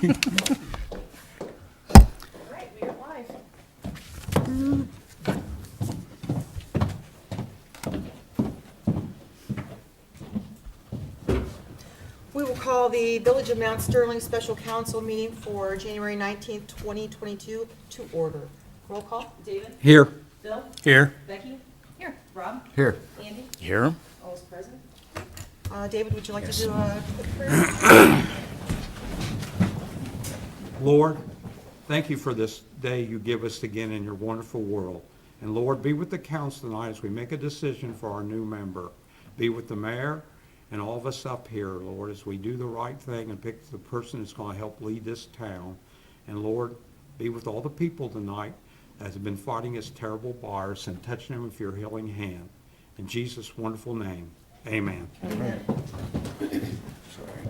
right, we are live. We will call the Village of Mount Sterling Special Council meeting for January 19th, 2022 to order. Roll call. David? Here. Bill? Here. Becky? Here. Rob? Here. Andy? Here. All is present. David, would you like to do a quick prayer? Lord, thank you for this day you give us again in your wonderful world. And Lord, be with the council tonight as we make a decision for our new member. Be with the mayor and all of us up here, Lord, as we do the right thing and pick the person that's going to help lead this town. And Lord, be with all the people tonight that have been fighting this terrible virus and touching them with your healing hand. In Jesus' wonderful name, amen.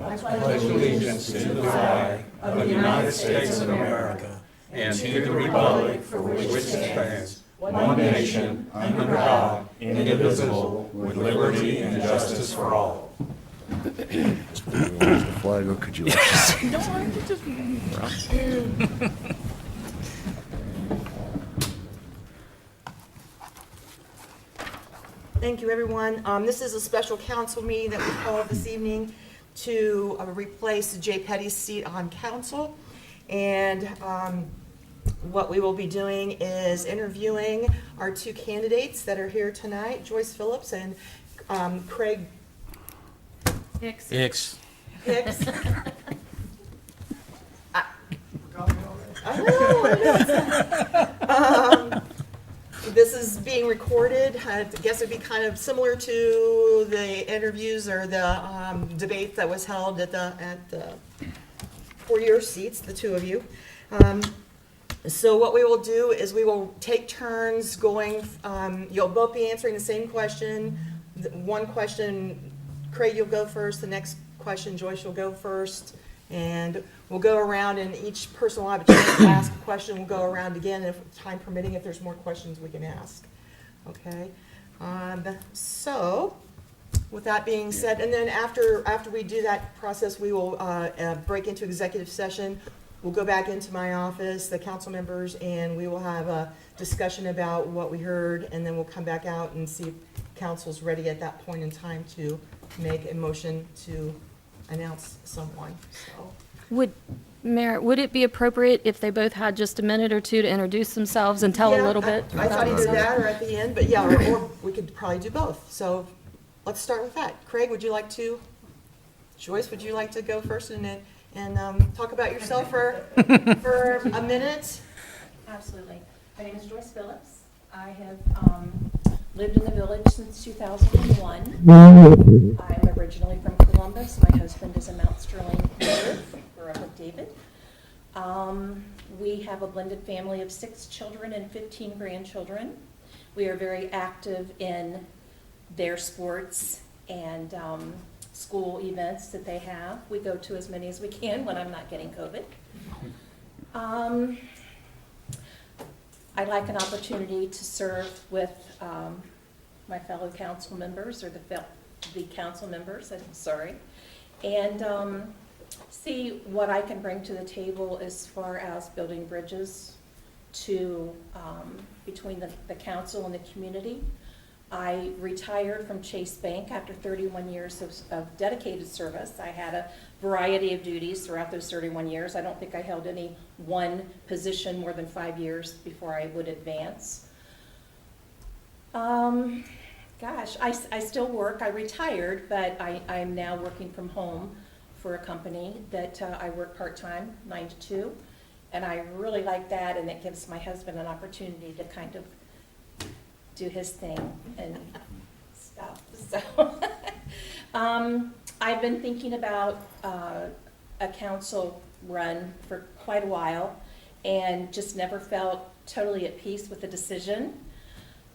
I pledge allegiance to the flag of the United States of America and to the republic for which it stands, one nation, under God, indivisible, with liberty and justice for all. Where's the flag, or could you let us see? Thank you, everyone. This is a special council meeting that we called this evening to replace Jay Petty's seat on council. And what we will be doing is interviewing our two candidates that are here tonight, Joyce Phillips and Craig Hicks. Hicks. I know. This is being recorded. I guess it'd be kind of similar to the interviews or the debate that was held at the for your seats, the two of you. So what we will do is we will take turns going. You'll both be answering the same question. One question, Craig, you'll go first. The next question, Joyce, you'll go first. And we'll go around, and each person will have a chance to ask a question. We'll go around again, if time permitting, if there's more questions we can ask. Okay? So, with that being said, and then after we do that process, we will break into executive session. We'll go back into my office, the council members, and we will have a discussion about what we heard, and then we'll come back out and see if council's ready at that point in time to make a motion to announce someone. So, Mayor, would it be appropriate if they both had just a minute or two to introduce themselves and tell a yeah, little bit? I thought about either themselves? that or at the end, but yeah, or we could probably do both. So let's start with that. Craig, would you like to? Joyce, would you like to go first and talk about yourself for a minute? Absolutely. My name is Joyce Phillips. I have lived in the village since 2001. I'm originally from Columbus. My husband is a Mount Sterling native. Grew up with David. We have a blended family of 6 children and 15 grandchildren. We are very active in their sports and school events that they have. We go to as many as we can when I'm not getting COVID. I'd like an opportunity to serve with my fellow council members, or the council members, I'm sorry, and see what I can bring to the table as far as building bridges to between the council and the community. I retired from Chase Bank after 31 years of dedicated service. I had a variety of duties throughout those 31 years. I don't think I held any one position more than 5 years before I would advance. Gosh, I still work. I retired, but I'm now working from home for a company that I work part-time, 9 to 2. And I really like that, and it gives my husband an opportunity to kind of do his thing and stuff. So I've been thinking about a council run for quite a while and just never felt totally at peace with the decision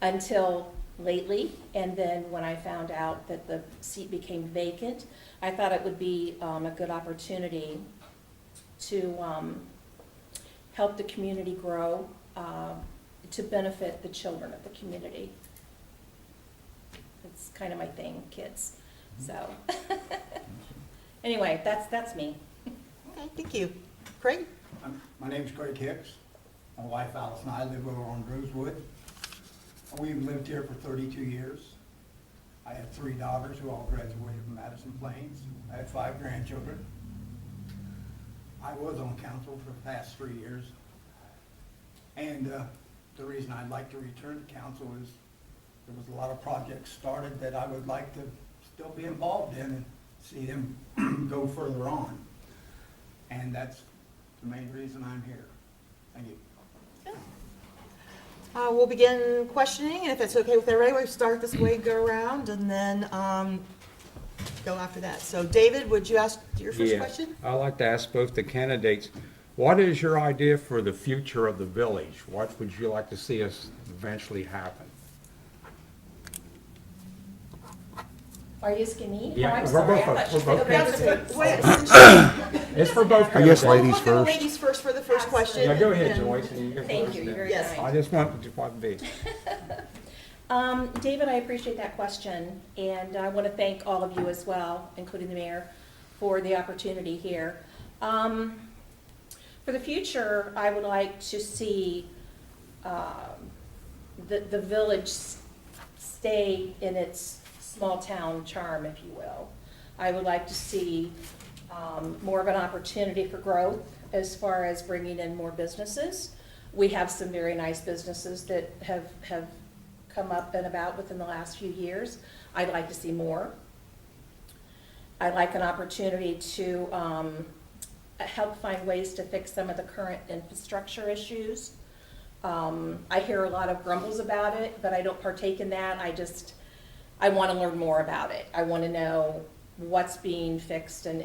until lately. And then when I found out that the seat became vacant, I thought it would be a good opportunity to help the community grow, to benefit the children of the community. It's kind of my thing, kids. So anyway, that's me. Okay, thank you. Craig? My name's Craig Hicks. My wife Alice and I live over on Rosewood. We've lived here for 32 years. I have 3 daughters who all graduated from Madison Plains. I have 5 grandchildren. I was on council for the past 3 years. And the reason I'd like to return to council is there was a lot of projects started that I would like to still be involved in and see them go further on. And that's the main reason I'm here. Thank you. We'll begin questioning, and if it's okay with everybody, we'll start this way, go around, and then go after that. So David, would you ask your first Yeah. question? I'd like to ask both the candidates, what is your idea for the future of the village? What would you like to see us eventually happen? Are you asking me? Yeah, Oh, I'm we're sorry. both- I thought you we're both said- Wait, It's for both I guess candidates. ladies We'll go first. ladies first for the first question. Yeah, go ahead, and- Joyce. and you go Thank first you, then. you're very Yes. I kind. just wanted to be. David, I appreciate that question, and I want to thank all of you as well, including the mayor, for the opportunity here. For the future, I would like to see the village stay in its small-town charm, if you will. I would like to see more of an opportunity for growth as far as bringing in more businesses. We have some very nice businesses that have come up and about within the last few years. I'd like to see more. I'd like an opportunity to help find ways to fix some of the current infrastructure issues. I hear a lot of grumbles about it, but I don't partake in that. I want to learn more about it. I want to know what's being fixed and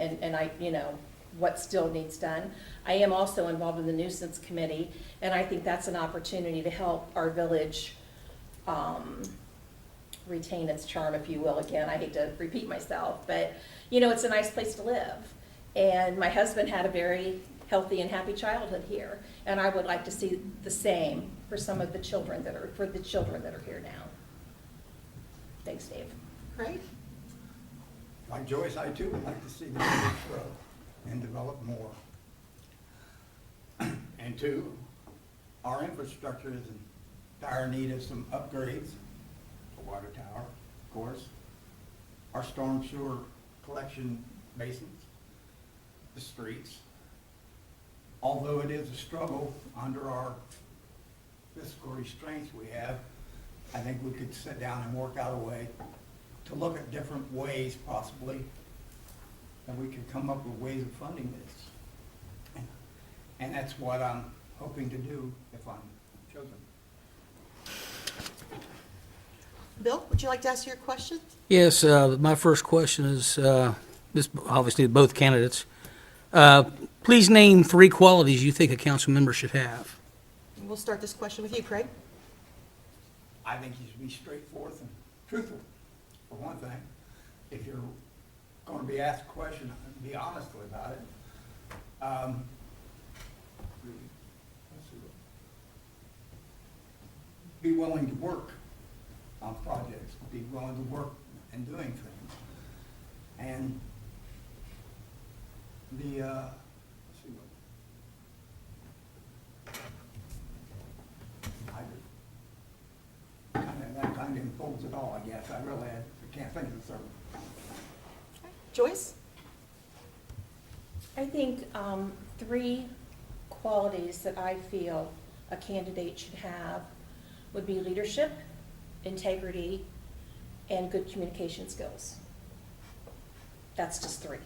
what still needs done. I am also involved in the nuisance committee, and I think that's an opportunity to help our village retain its charm, if you will. Again, I hate to repeat myself, but it's a nice place to live. And my husband had a very healthy and happy childhood here, and I would like to see the same for some of the children that are here now. Thanks, Dave. Craig? Like Joyce, I too would like to see the village grow and develop more. And 2, our infrastructure is in dire need of some upgrades. The water tower, of course, our storm sewer collection basins, the streets. Although it is a struggle under our fiscal restraints we have, I think we could sit down and work out a way to look at different ways possibly that we could come up with ways of funding this. And that's what I'm hoping to do if I'm chosen. Bill, would you like to ask your question? Yes, my first question is, this obviously both candidates. Please name 3 qualities you think a council member should have. We'll start this question with you, Craig. I think you should be straightforward and truthful, for one thing. If you're going to be asked a question, be honest about it. Be willing to work on projects, be willing to work and doing things. And let's see that kind of enfolds it all, I guess. I can't think of the third one. Joyce? I think 3 qualities that I feel a candidate should have would be leadership, integrity, and good communication skills. That's just 3.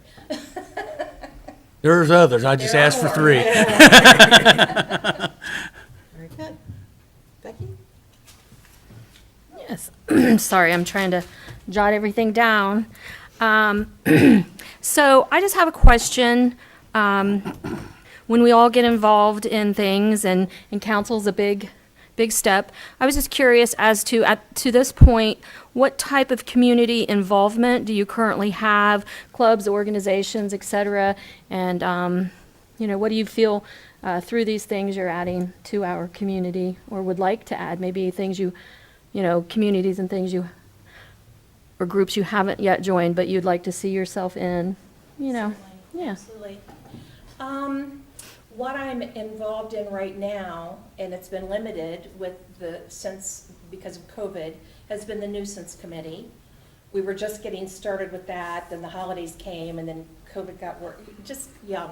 There's others, I just There are asked for more. 3. Very good. Becky? Yes. Sorry, I'm trying to jot everything down. So I just have a question. When we all get involved in things, and council's a big step, I was just curious as to, to this point, what type of community involvement do you currently have, clubs, organizations, et cetera? And, what do you feel through these things you're adding to our community, or would like to add? Maybe things communities and things or groups you haven't yet joined, but you'd like to see yourself in, Yeah. Absolutely. What I'm involved in right now, and it's been limited because of COVID, has been the nuisance committee. We were just getting started with that, then the holidays came, and then COVID got worse. Just, y'all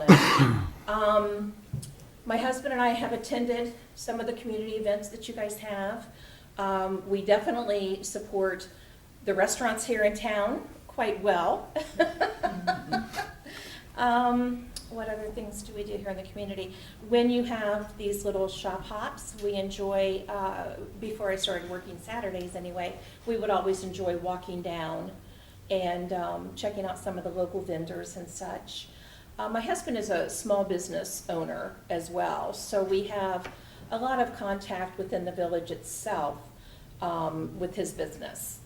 know. My husband and I have attended some of the community events that you guys have. We definitely support the restaurants here in town quite well. What other things do we do here in the community? When you have these little shop hops, we enjoy, before I started working Saturdays anyway, we would always enjoy walking down and checking out some of the local vendors and such. My husband is a small business owner as well, so we have a lot of contact within the village itself with his business.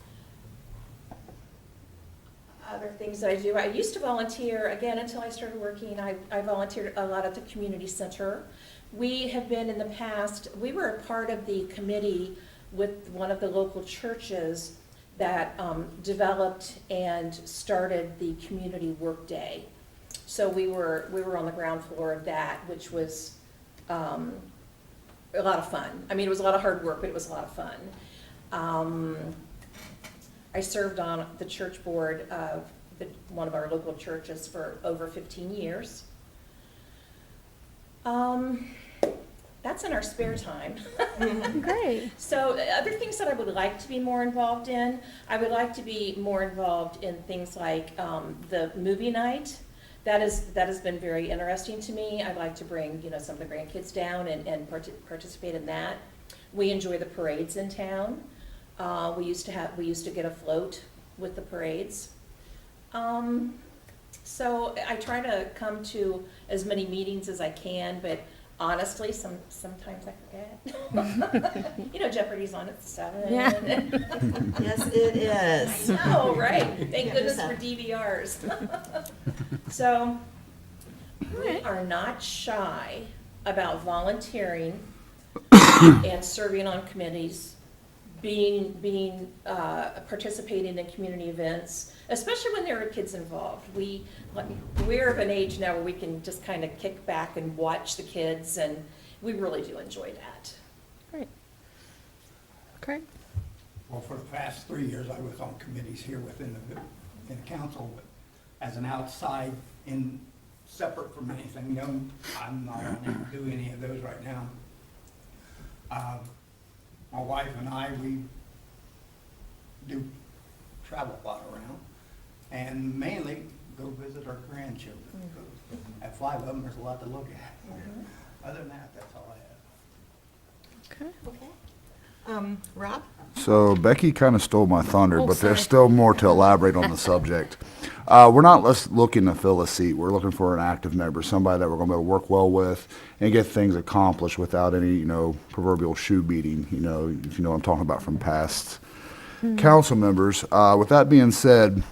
Other things that I do, I used to volunteer, again, until I started working, I volunteered a lot at the community center. We have been in the past, we were a part of the committee with one of the local churches that developed and started the community work day. So we were on the ground floor of that, which was a lot of fun. I mean, it was a lot of hard work, but it was a lot of fun. I served on the church board of one of our local churches for over 15 years. That's in our spare time. Great. So other things that I would like to be more involved in, I would like to be more involved in things like the movie night. That has been very interesting to me. I'd like to bring some of the grandkids down and participate in that. We enjoy the parades in town. We used to get a float with the parades. So I try to come to as many meetings as I can, but honestly, sometimes I forget. Jeopardy's on at 7. Yeah. Yes, it is. I know, right? Thank goodness for DVRs. So we are not shy about volunteering and serving on committees, participating in community events, especially when there are kids involved. We're of an age now where we can just kind of kick back and watch the kids, and we really do enjoy that. Great. Great. Well, for the past 3 years, I was on committees here within the council, but as an outside separate from anything. No, I'm not on to do any of those right now. My wife and I, we do travel a lot around, and mainly go visit our grandchildren. At 5 of them, there's a lot to look at. Other than that, that's all I have. Okay. Rob? So Becky kind of stole my thunder, Oh, but sorry. there's still more to elaborate on the subject. We're not just looking to fill a seat. We're looking for an active member, somebody that we're going to be able to work well with and get things accomplished without any, proverbial shoe beating, if you know what I'm talking about from past council members. With that being said,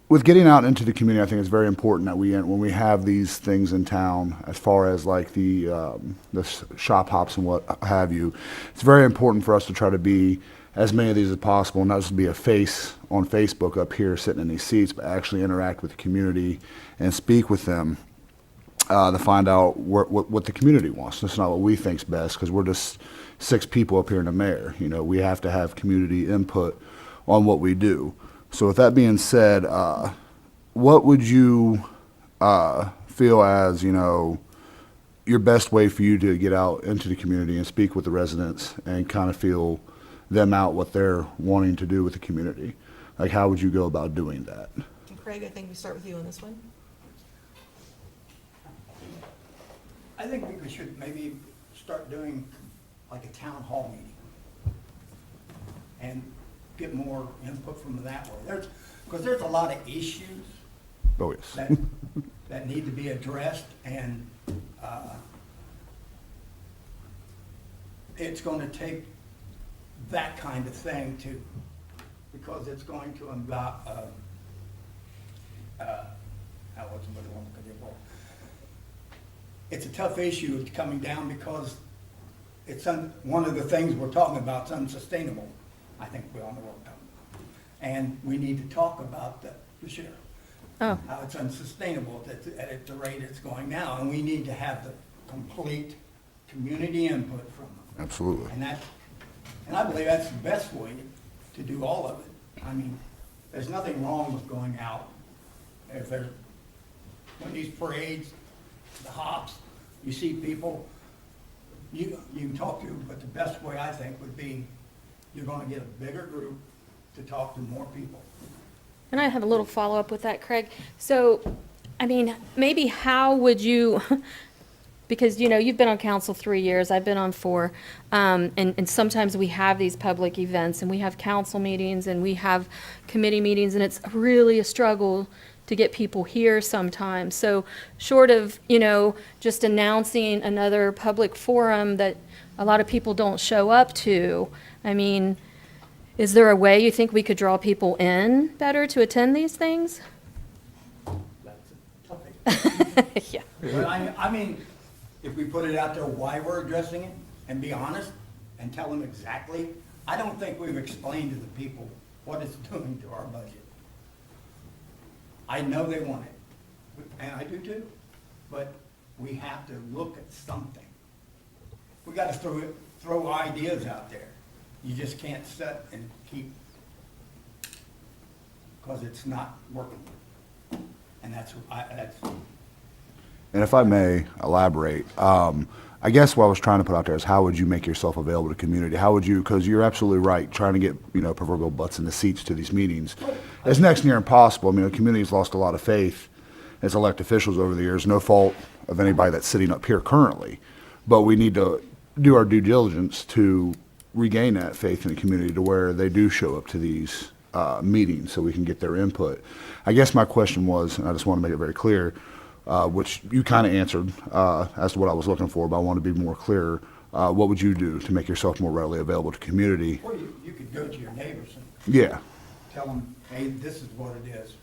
with getting out into the community, I think it's very important that when we have these things in town, as far as like the shop hops and what have you, it's very important for us to try to be as many of these as possible, not just be a face on Facebook up here sitting in these seats, but actually interact with the community and speak with them to find out what the community wants. That's not what we think's best, because we're just 6 people up here in the mayor. We have to have community input on what we do. So with that being said, what would you feel as, your best way for you to get out into the community and speak with the residents and kind of feel them out what they're wanting to do with the community? Like, how would you go about doing that? And Craig, I think we start with you on this one. I think we should maybe start doing like a town hall meeting and get more input from that way. Because there's a lot of issues Oh, yes. that need to be addressed, and it's going to take that kind of thing because it's going to involve, it's a tough issue coming down because one of the things we're talking about is unsustainable. I think we all know what we're talking about. And we need to talk about the sheriff. Oh, how it's unsustainable at the rate it's going now, and we need to have the complete community input from them. Absolutely. And I believe that's the best way to do all of it. I mean, there's nothing wrong with going out. If there's, when these parades, the hops, you see people, you can talk to, but the best way I think would be, you're gonna get a bigger group to talk to more people. and I have a little follow-up with that, Craig. So, I mean, maybe how would you, because, you know, you've been on council 3 years, I've been on 4, and sometimes we have these public events, and we have council meetings, and we have committee meetings, and it's really a struggle to get people here sometimes. So short of, you know, just announcing another public forum that a lot of people don't show up to, I mean, is there a way you think we could draw people in better to attend these things? That's a tough. Yeah. But I mean, if we put it out there why we're addressing it, and be honest, and tell them exactly, I don't think we've explained to the people what it's doing to our budget. I know they want it, and I do too, but we have to look at something. We gotta throw ideas out there. You just can't sit and keep, because it's not working. And that's. And if I may elaborate, I guess what I was trying to put out there is how would you make yourself available to community? How would you, because you're absolutely right, trying to get, you know, proverbial butts in the seats to these meetings is next near impossible. I mean, the community's lost a lot of faith as elected officials over the years, no fault of anybody that's sitting up here currently. But we need to do our due diligence to regain that faith in the community to where they do show up to these meetings so we can get their input. I guess my question was, and I just want to make it very clear, which you kind of answered as to what I was looking for, but I want to be more clear. What would you do to make yourself more readily available to community? Or you could go to your neighbors and Yeah, tell them, hey, this is what it is.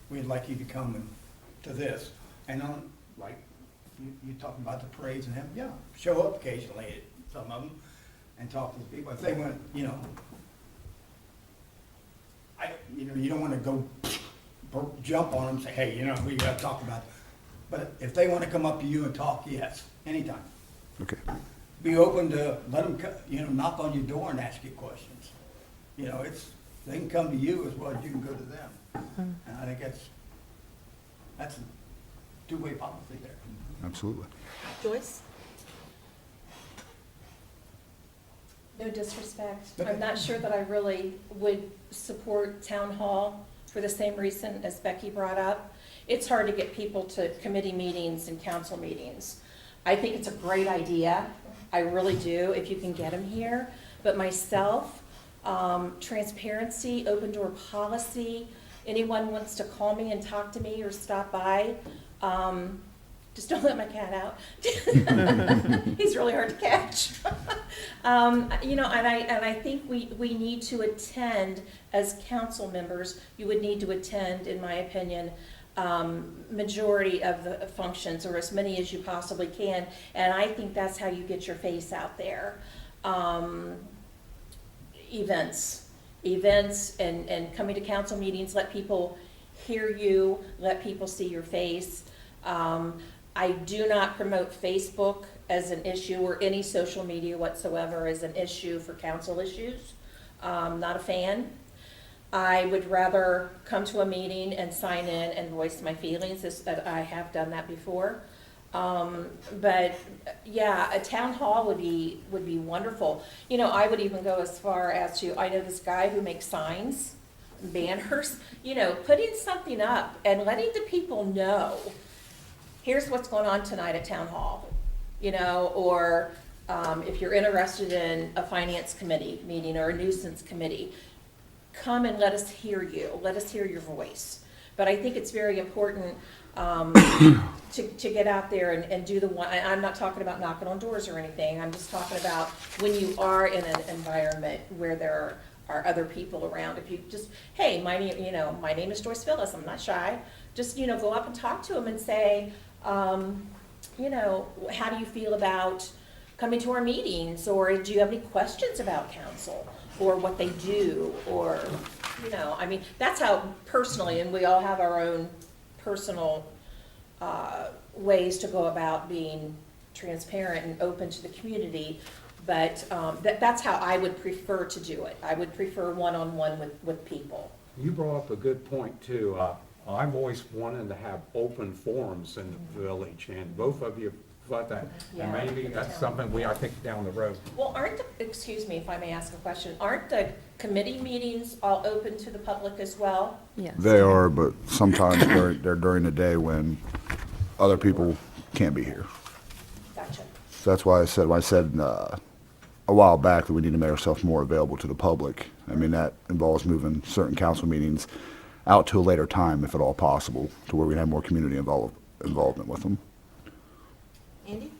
We'd like you to come to this. And like, you talking about the parades and them, yeah, show up occasionally at some of them and talk to the people. If they want, you know, you don't want to go jump on them and say, hey, you know, we got to talk about it. But if they want to come up to you and talk, yes, anytime. okay. Be open to let them, you know, knock on your door and ask you questions. You know, they can come to you as well as you can go to them. And I think that's a two-way policy there. Absolutely. Joyce? No disrespect. Okay. I'm not sure that I really would support town hall for the same reason as Becky brought up. It's hard to get people to committee meetings and council meetings. I think it's a great idea. I really do, if you can get them here. But myself, transparency, open door policy, anyone wants to call me and talk to me or stop by, just don't let my cat out. He's really hard to catch. You know, and I think we need to attend as council members. You would need to attend, in my opinion, majority of the functions, or as many as you possibly can. And I think that's how you get your face out there. Events and coming to council meetings, let people hear you, let people see your face. I do not promote Facebook as an issue or any social media whatsoever as an issue for council issues. Not a fan. I would rather come to a meeting and sign in and voice my feelings, I have done that before. But yeah, a town hall would be wonderful. You know, I would even go as far as to, I know this guy who makes signs, banners, you know, putting something up and letting the people know, here's what's going on tonight at town hall, you know, or if you're interested in a finance committee meeting or a nuisance committee, come and let us hear you, let us hear your voice. But I think it's very important to get out there and do the one. I'm not talking about knocking on doors or anything. I'm just talking about when you are in an environment where there are other people around. If you just, hey, my name is Joyce Phillips. I'm not shy. Just, you know, go up and talk to them and say, you know, how do you feel about coming to our meetings? Or do you have any questions about council or what they do? Or You know, I mean, that's how personally, and we all have our own personal ways to go about being transparent and open to the community, but that's how I would prefer to do it. I would prefer one-on-one with people. You brought up a good point, too. I've always wanted to have open forums in the village, and both of you thought that. Yeah, And maybe the that's town. something I think down the road. Well, excuse me if I may ask a question, aren't the committee meetings all open to the public as well? Yes. They are, but sometimes they're during the day when other people can't be here. Gotcha. So that's why when I said a while back that we need to make ourselves more available to the public. I mean, that involves moving certain council meetings out to a later time, if at all possible, to where we can have more community involvement with them. Andy?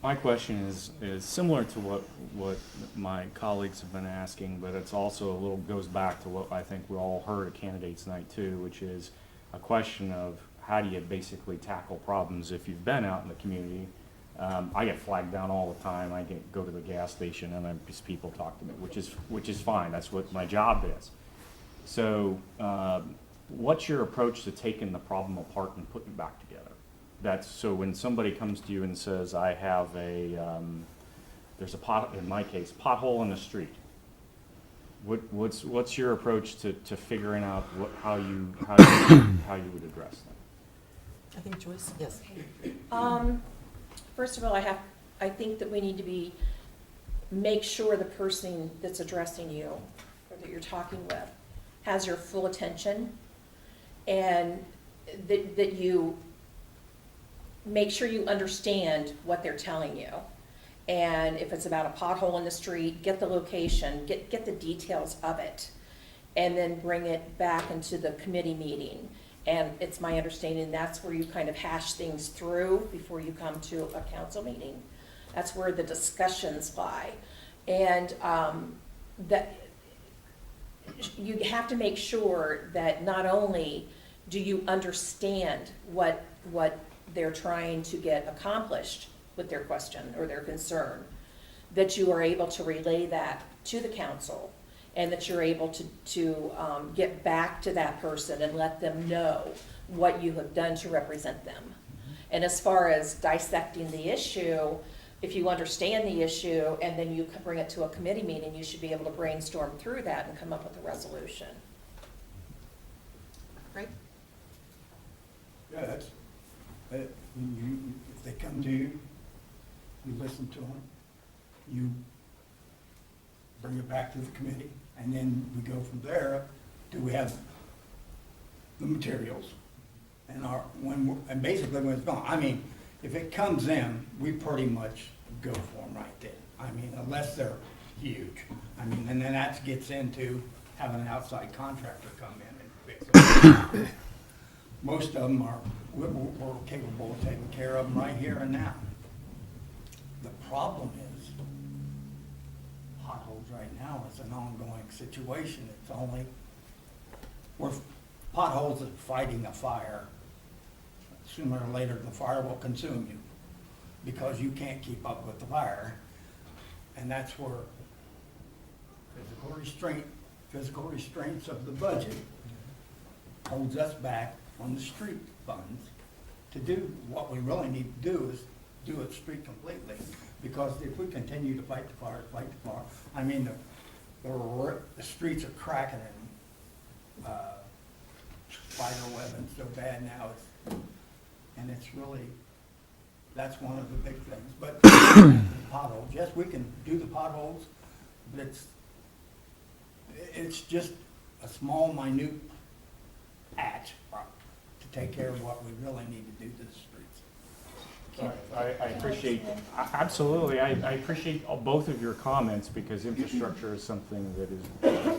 My question is similar to what my colleagues have been asking, but it's also a little, goes back to what I think we all heard at candidates night too, which is a question of how do you basically tackle problems if you've been out in the community. I get flagged down all the time. I go to the gas station and just people talk to me, which is fine. That's what my job is. So what's your approach to taking the problem apart and putting it back together? So when somebody comes to you and says, I have there's a in my case, pothole in the street. What's your approach to figuring out how you would address that? I think Joyce, yes. First of all, I think that we need to make sure the person that's addressing you, or that you're talking with, has your full attention, and that you make sure you understand what they're telling you. And if it's about a pothole in the street, get the location, get the details of it, and then bring it back into the committee meeting. And it's my understanding that's where you kind of hash things through before you come to a council meeting. That's where the discussions lie. And that you have to make sure that not only do you understand what they're trying to get accomplished with their question or their concern, that you are able to relay that to the council, and that you're able to get back to that person and let them know what you have done to represent them. And as far as dissecting the issue, if you understand the issue and then you can bring it to a committee meeting, you should be able to brainstorm through that and come up with a resolution. Right? Yeah, if they come to you, you listen to them, you bring it back to the committee, and then we go from there. Do we have the materials? And basically when it's gone, I mean, if it comes in, we pretty much go for them right then. I mean, unless they're huge. I mean, and then that gets into having an outside contractor come in and fix it. Most of them we're capable of taking care of them right here and now. The problem is, potholes right now is an ongoing situation. Potholes are fighting a fire. Sooner or later, the fire will consume you because you can't keep up with the fire. And that's where physical restraints of the budget holds us back on the street funds to do what we really need to do is do it street completely. Because if we continue to fight the fire, I mean, the streets are cracking and spider webbing so bad now, and it's really, that's one of the big things. But potholes, yes, we can do the potholes, but it's just a small, minute patch to take care of what we really need to do to the streets. I appreciate, absolutely, I appreciate both of your comments, because infrastructure is something that is,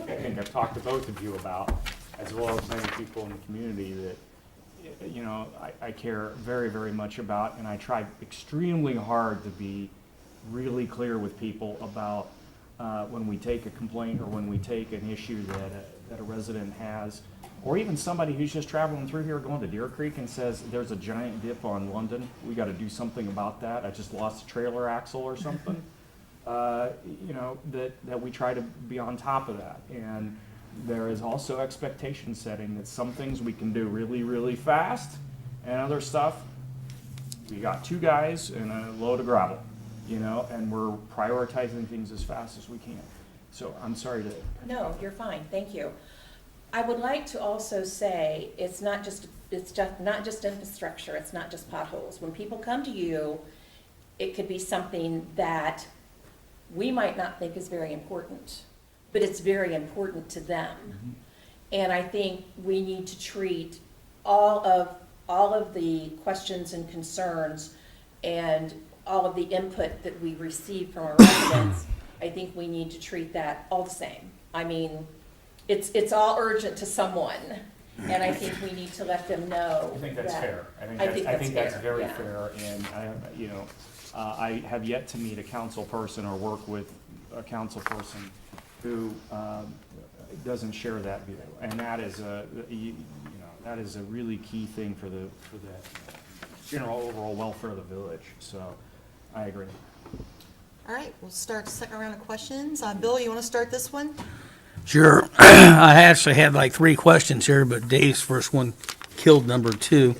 I think I've talked to both of you about, as well as many people in the community that, you know, I care very, very much about, and I try extremely hard to be really clear with people about when we take a complaint or when we take an issue that a resident has, or even somebody who's just traveling through here going to Deer Creek and says, there's a giant dip on London, we gotta do something about that, I just lost a trailer axle or something. You know, that we try to be on top of that. And there is also expectation setting that some things we can do really, really fast, and other stuff, we got 2 guys and a load of gravel, you know, and we're prioritizing things as fast as we can. So I'm sorry to. No, you're fine, thank you. I would like to also say, it's not just infrastructure, it's not just potholes. When people come to you, it could be something that we might not think is very important, but it's very important to them. And I think we need to treat all of the questions and concerns and all of the input that we receive from our residents. I think we need to treat that all the same. I mean, it's all urgent to someone, and I think we need to let them know. I think that's that- fair. I think that's fair, very yeah. fair, and I have yet to meet a council person or work with a council person who doesn't share that view, and that is that is a really key thing for the general overall welfare of the village. So I agree. All right, we'll start the second round of questions. Bill, you want to start this one? Sure. I actually had like 3 questions here, but Dave's first one killed number 2.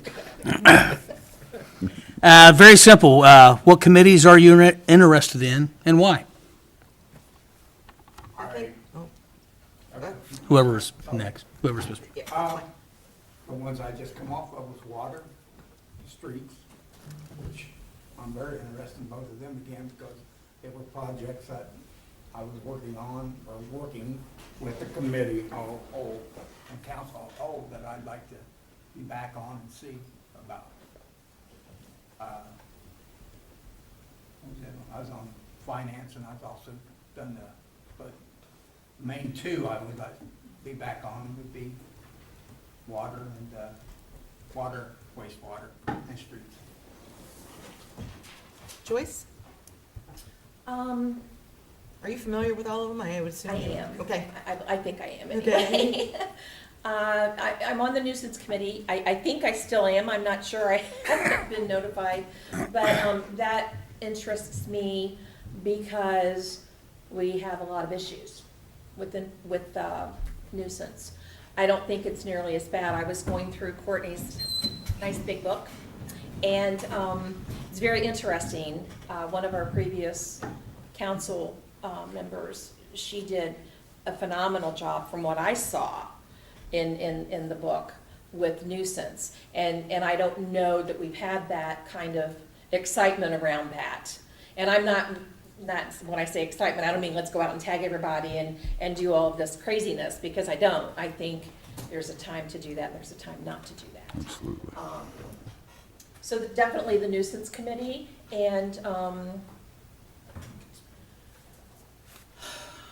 Very simple. What committees are you interested in and why? I think, Whoever's next, whoever's supposed to. yeah, The ones I just come off of was water, streets, which I'm very interested in both of them again, because they were projects that I was working on, or working with the committee all and council all that I'd like to be back on and see about. What was that one? I was on finance, and I've also done but main 2 I would like to be back on would be water and water, wastewater, and streets. Joyce, are you familiar with all of them? I would assume. I you- am. Okay. I think I am Okay. anyway. I'm on the nuisance committee. I think I still am. I'm not sure. I haven't been notified. But that interests me because we have a lot of issues with nuisance. I don't think it's nearly as bad. I was going through Courtney's nice big book, and it's very interesting. One of our previous council members, she did a phenomenal job from what I saw in the book with nuisance. And I don't know that we've had that kind of excitement around that. And I'm not, when I say excitement, I don't mean let's go out and tag everybody and do all of this craziness, because I don't. I think there's a time to do that, and there's a time not to do that. Absolutely. So definitely the nuisance committee, and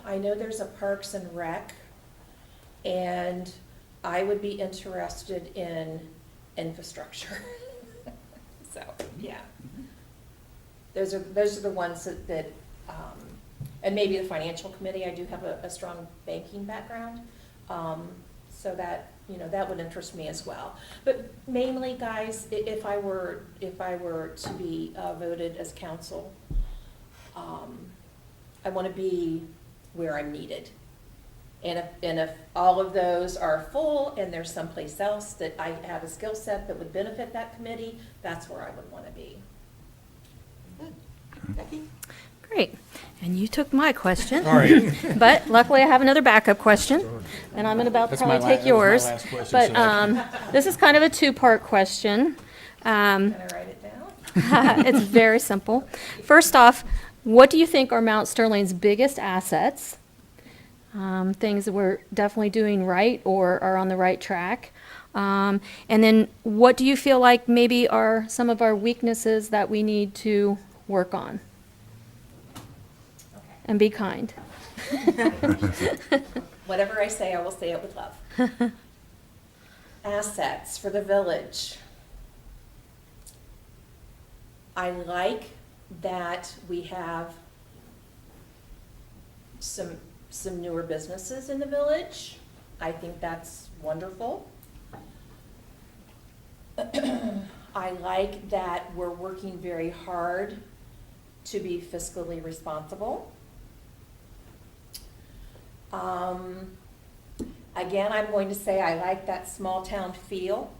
I know there's a Parks and Rec, and I would be interested in infrastructure. So, yeah. Those are the ones that and maybe the financial committee. I do have a strong banking background, so that, that would interest me as well. But mainly, guys, if I were to be voted as council, I want to be where I'm needed. And if all of those are full and there's someplace else that I have a skill set that would benefit that committee, that's where I would want to be. Becky? Great. And you took my question. All right. But luckily I have another backup question, and I'm about to probably take yours. But this is kind of a 2-part question. Can I write it down? It's very simple. First off, what do you think are Mount Sterling's biggest assets? Things that we're definitely doing right or are on the right track. And then what do you feel like maybe are some of our weaknesses that we need to work on? Okay. And be kind. Whatever I say, I will say it with love. Assets for the village. I like that we have some newer businesses in the village. I think that's wonderful. I like that we're working very hard to be fiscally responsible. Again, I'm going to say I like that small town feel,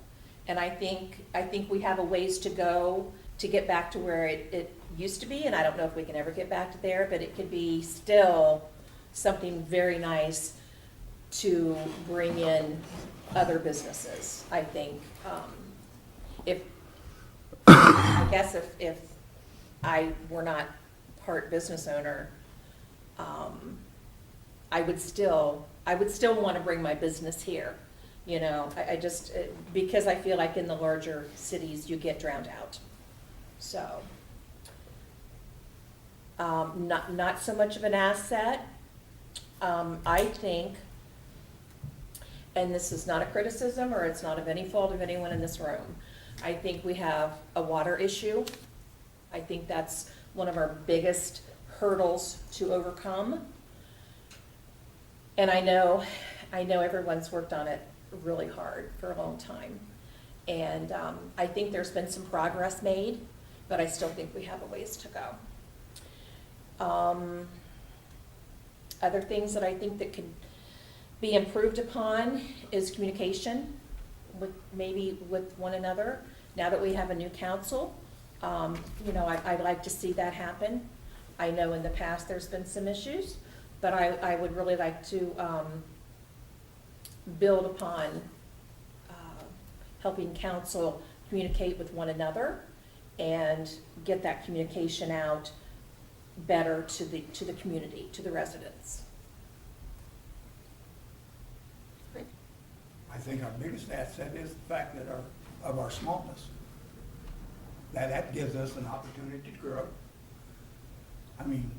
and I think we have a ways to go to get back to where it used to be, and I don't know if we can ever get back to there, but it could be still something very nice to bring in other businesses, I think. I guess if I were not part business owner, I would still want to bring my business here. You know, I just, because I feel like in the larger cities, you get drowned out. So, not so much of an asset. I think, and this is not a criticism, or it's not of any fault of anyone in this room, I think we have a water issue. I think that's one of our biggest hurdles to overcome. And I know everyone's worked on it really hard for a long time. And I think there's been some progress made, but I still think we have a ways to go. Other things that I think that could be improved upon is communication with one another. Now that we have a new council, you know, I'd like to see that happen. I know in the past there's been some issues, but I would really like to build upon helping council communicate with one another and get that communication out better to the community, to the residents. I think our biggest asset is the fact that of our smallness. That gives us an opportunity to grow. I mean,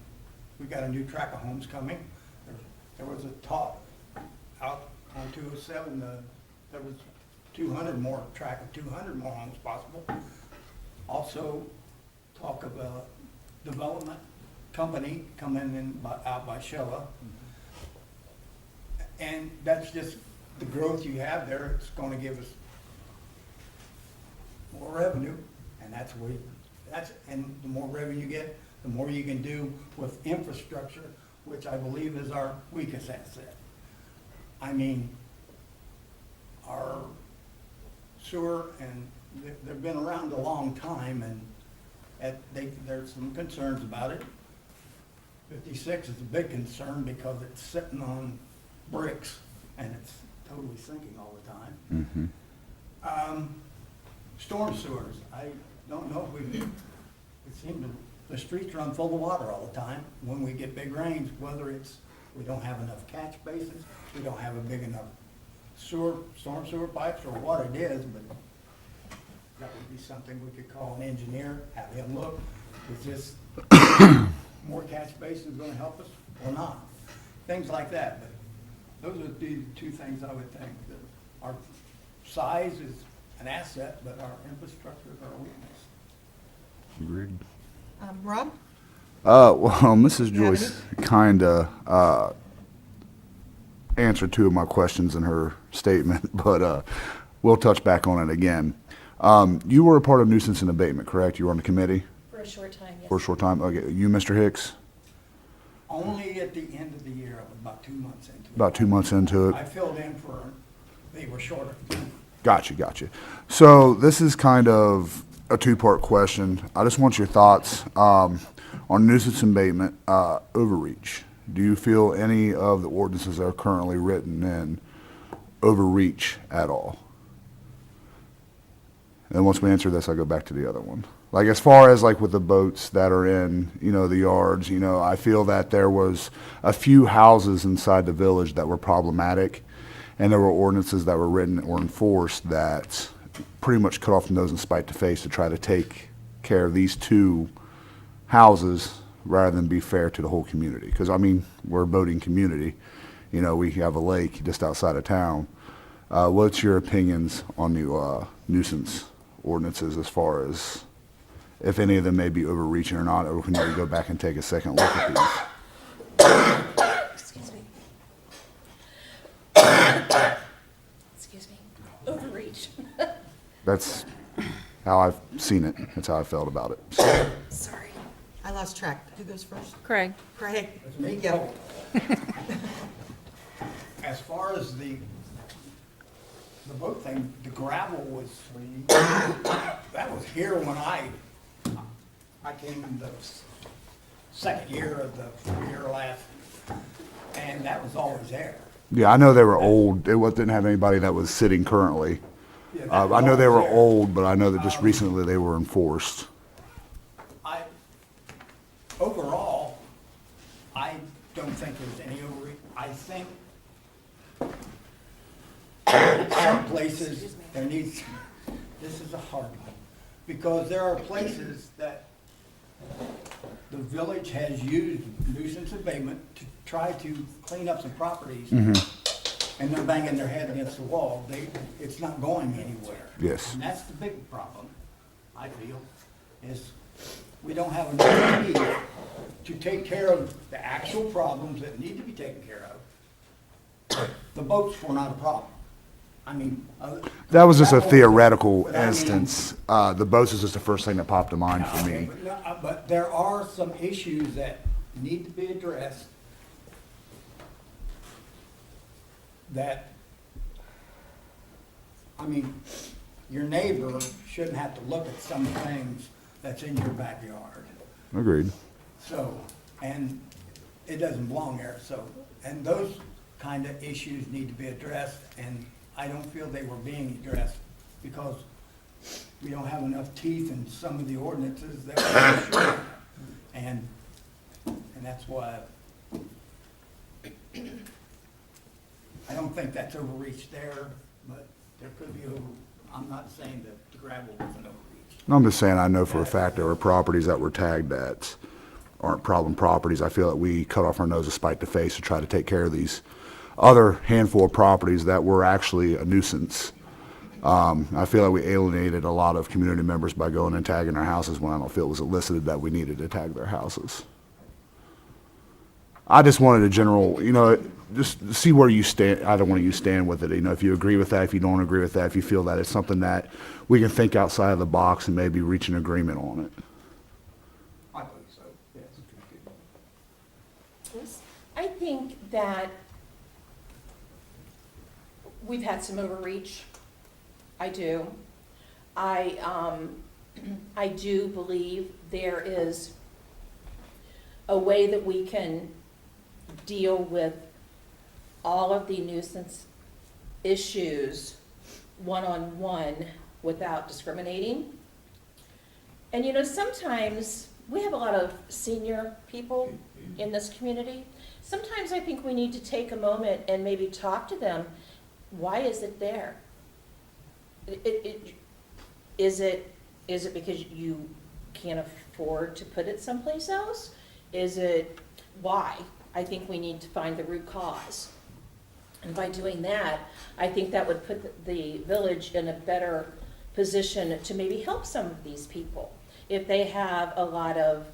we got a new tract of homes coming. There was a talk out on 207, there was 200 more, tract of 200 more homes possible. Also, talk of a development company coming in out by Showa. And that's just the growth you have there. It's going to give us more revenue, and and the more revenue you get, the more you can do with infrastructure, which I believe is our weakest asset. I mean, our sewer, and they've been around a long time, and there's some concerns about it. 56 is a big concern because it's sitting on bricks and it's totally sinking all the time. Storm sewers, I don't know if it seems the streets run full of water all the time when we get big rains, whether it's we don't have enough catch basins, we don't have a big enough storm sewer pipes, or what it is, but that would be something we could call an engineer, have him look. Is this more catch basins going to help us or not? Things like that. But those would be the two things I would think. That our size is an asset, but our infrastructure is our weakness. Agreed. Rob? Well, Mrs. You have Joyce kind of answered two of my questions in her statement, but we'll touch back on it again. You were a part of nuisance and abatement, correct? You were on the committee For a short time, yes. for a short time? Okay, you, Mr. Hicks? Only at the end of the year, about 2 months into it. About 2 months into it? I filled in they were shorter. Gotcha. So this is kind of a two-part question. I just want your thoughts on nuisance abatement overreach. Do you feel any of the ordinances that are currently written in overreach at all? And once we answer this, I'll go back to the other one. Like as far as like with the boats that are in, the yards, I feel that there was a few houses inside the village that were problematic, and there were ordinances that were written or enforced that pretty much cut off the nose and spite the face to try to take care of these two houses rather than be fair to the whole community. Because, we're a boating community. We have a lake just outside of town. What's your opinions on the nuisance ordinances as far as if any of them may be overreaching or not, or if we need to go back and take a second look at these? Excuse me. Excuse me. Overreach. That's how I've seen it. That's how I felt about it. So, Sorry, I lost track. Who goes first? Craig? Craig, there you go. as far as the boat thing, the gravel was, that was here when I came in the second year of the 4-year last, and that was always there. Yeah, I know they were old. Didn't have anybody that was sitting currently. Yeah, that I was know they were always there. old, but I know that just recently they were enforced. Overall, I don't think there's any overreach. I think some places, there needs, this is a hard one, because there are places that the village has used nuisance abatement to try to clean up some properties, and they're banging their head against the wall. It's not going anywhere. Yes. And that's the big problem, I feel, is we don't have enough teeth to take care of the actual problems that need to be taken care of. The boats were not a problem. I mean. That was just a that was- theoretical but I mean- instance. The boats is just the first thing that popped to mind for Okay, me. but but there are some issues that need to be addressed that, I mean, your neighbor shouldn't have to look at some things that's in your backyard. Agreed. So, and it doesn't belong there, so, and those kind of issues need to be addressed, and I don't feel they were being addressed because we don't have enough teeth in some of the ordinances that we should. And that's why I don't think that's overreach there, but there could be I'm not saying that the gravel was an overreach. I'm just saying, I know for a fact there were properties that were tagged that aren't problem properties. I feel that we cut off our nose to spite the face to try to take care of these other handful of properties that were actually a nuisance. I feel like we alienated a lot of community members by going and tagging their houses when I don't feel it was elicited that we needed to tag their houses. I just wanted a general, just see where you stand. I don't want you to stand with it. If you agree with that, if you don't agree with that, if you feel that it's something that we can think outside of the box and maybe reach an agreement on it. I believe so, yes. I think that we've had some overreach. I do. I do believe there is a way that we can deal with all of the nuisance issues one-on-one without discriminating. And sometimes we have a lot of senior people in this community. Sometimes I think we need to take a moment and maybe talk to them. Why is it there? Is it because you can't afford to put it someplace else? Is it why? I think we need to find the root cause. And by doing that, I think that would put the village in a better position to maybe help some of these people. If they have a lot of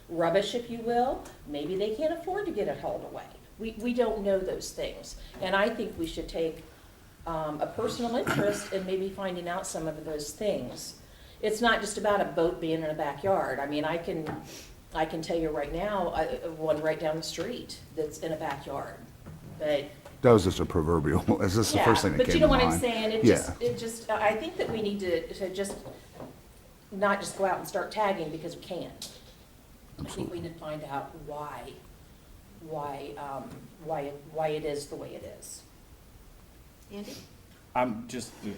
rubbish, if you will, maybe they can't afford to get it hauled away. We don't know those things. And I think we should take a personal interest in maybe finding out some of those things. It's not just about a boat being in a backyard. I mean, I can tell you right now, one right down the street that's in a backyard. But That was just a proverbial, it's just the yeah, first thing that but came you to know mind. what I'm saying? I think that we need to just not just go out and start tagging because we can. I think we need to find out why it is the way it is. Andy? I'm just to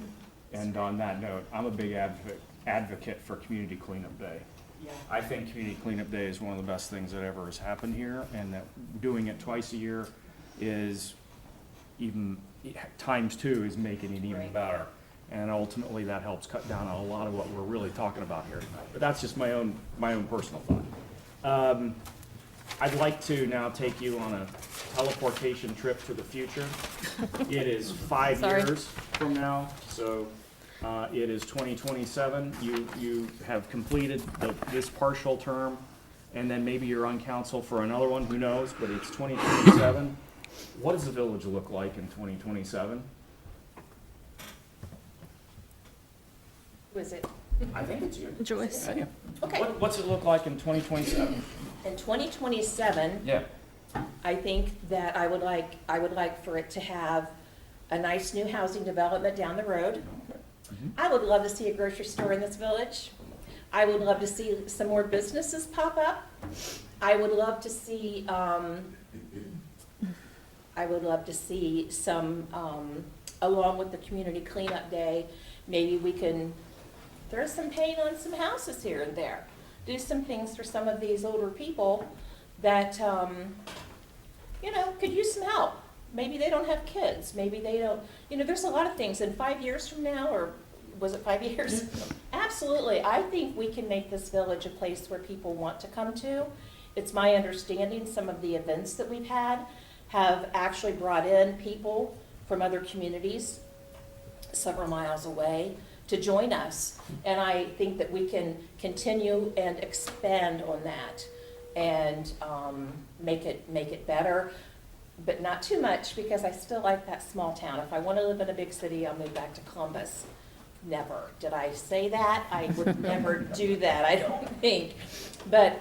end on that note, I'm a big advocate for Community Cleanup Day. Yeah. I think Community Cleanup Day is one of the best things that ever has happened here, and that doing it twice a year is even times two is making it even Right. better. And ultimately, that helps cut down on a lot of what we're really talking about here tonight. But that's just my own personal thought. I'd like to now take you on a teleportation trip to the future. It is 5 Sorry. years from now, so it is 2027. You have completed this partial term, and then maybe you're on council for another one, who knows, but it's 2027. What does the village look like in 2027? Who is it? I think it's you. Joyce. Okay. What's it look like in 2027? In 2027, Yeah. I think that I would like for it to have a nice new housing development down the road. I would love to see a grocery store in this village. I would love to see some more businesses pop up. I would love to see some, along with the community cleanup day, maybe we can throw some paint on some houses here and there. Do some things for some of these older people that, could use some help. Maybe they don't have kids, maybe they don't, there's a lot of things. In 5 years from now, or was it 5 years? Absolutely, I think we can make this village a place where people want to come to. It's my understanding some of the events that we've had have actually brought in people from other communities several miles away to join us. And I think that we can continue and expand on that and make it better, but not too much, because I still like that small town. If I want to live in a big city, I'll move back to Columbus. Never. Did I say that? I would never do that, I don't think. But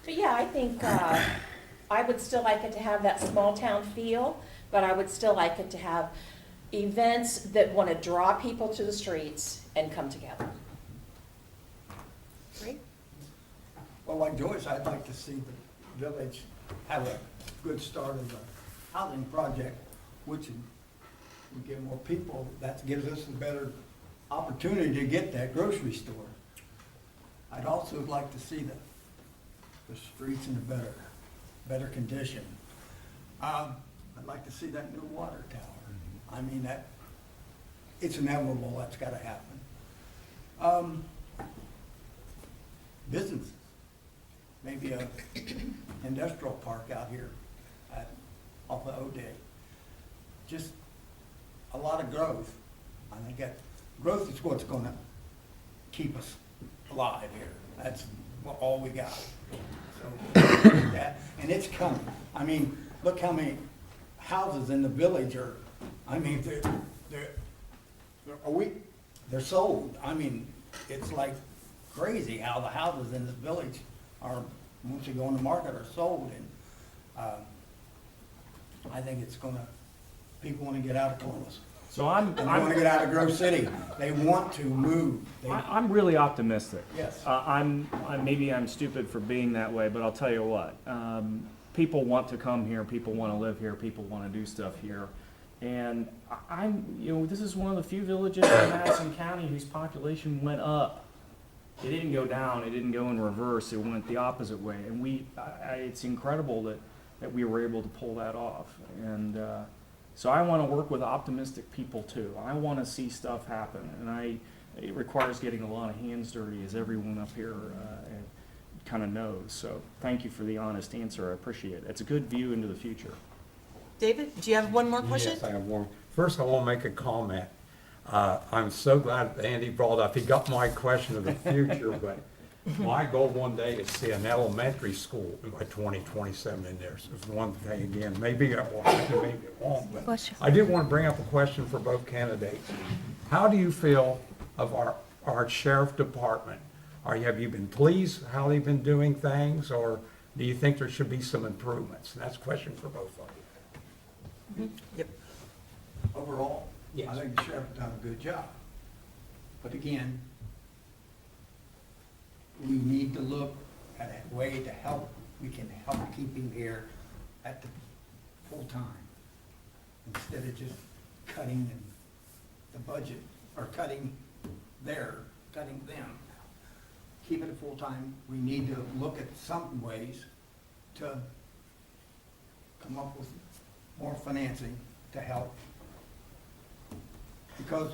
yeah, I think I would still like it to have that small town feel, but I would still like it to have events that want to draw people to the streets and come together. Great. Well, like Joyce, I'd like to see the village have a good start of a housing project, which would give more people, that gives us a better opportunity to get that grocery store. I'd also like to see the streets in a better condition. I'd like to see that new water tower. I mean, it's inevitable, that's gotta happen. Businesses, maybe a industrial park out here off of O'Day. Just a lot of growth. I think that growth is what's gonna keep us alive here. That's all we got. So, and it's coming. I mean, look how many houses in the village are, I mean, they're sold. I mean, it's like crazy how the houses in this village are, once you go on the market, are sold. And I think it's gonna, people wanna get out of Columbus. So I'm And they wanna get out of Grove City. They want to move. I'm really optimistic. Yes. Maybe I'm stupid for being that way, but I'll tell you what. People want to come here. People want to live here. People want to do stuff here. And this is one of the few villages in Madison County whose population went up. It didn't go down. It didn't go in reverse. It went the opposite way. And it's incredible that we were able to pull that off. And so I want to work with optimistic people too. I want to see stuff happen, and it requires getting a lot of hands dirty, as everyone up here kind of knows. So thank you for the honest answer. I appreciate it. It's a good view into the future. David, do you have one more question? Yes, I have one. First, I want to make a comment. I'm so glad Andy brought up, he got my question of the future, but my goal one day is to see an elementary school by 2027 in there. So it's one thing again, maybe it will happen, maybe it won't. But Bless you. I did want to bring up a question for both candidates. How do you feel of our sheriff department? Have you been pleased how they've been doing things, or do you think there should be some improvements? And that's a question for both of you. Yep. Overall, Yes. I think the sheriff's done a good job. But again, we need to look at a way to help, we can help keep him here at the full time, instead of just cutting the budget, or cutting them. Keep it a full time. We need to look at some ways to come up with more financing to help. Because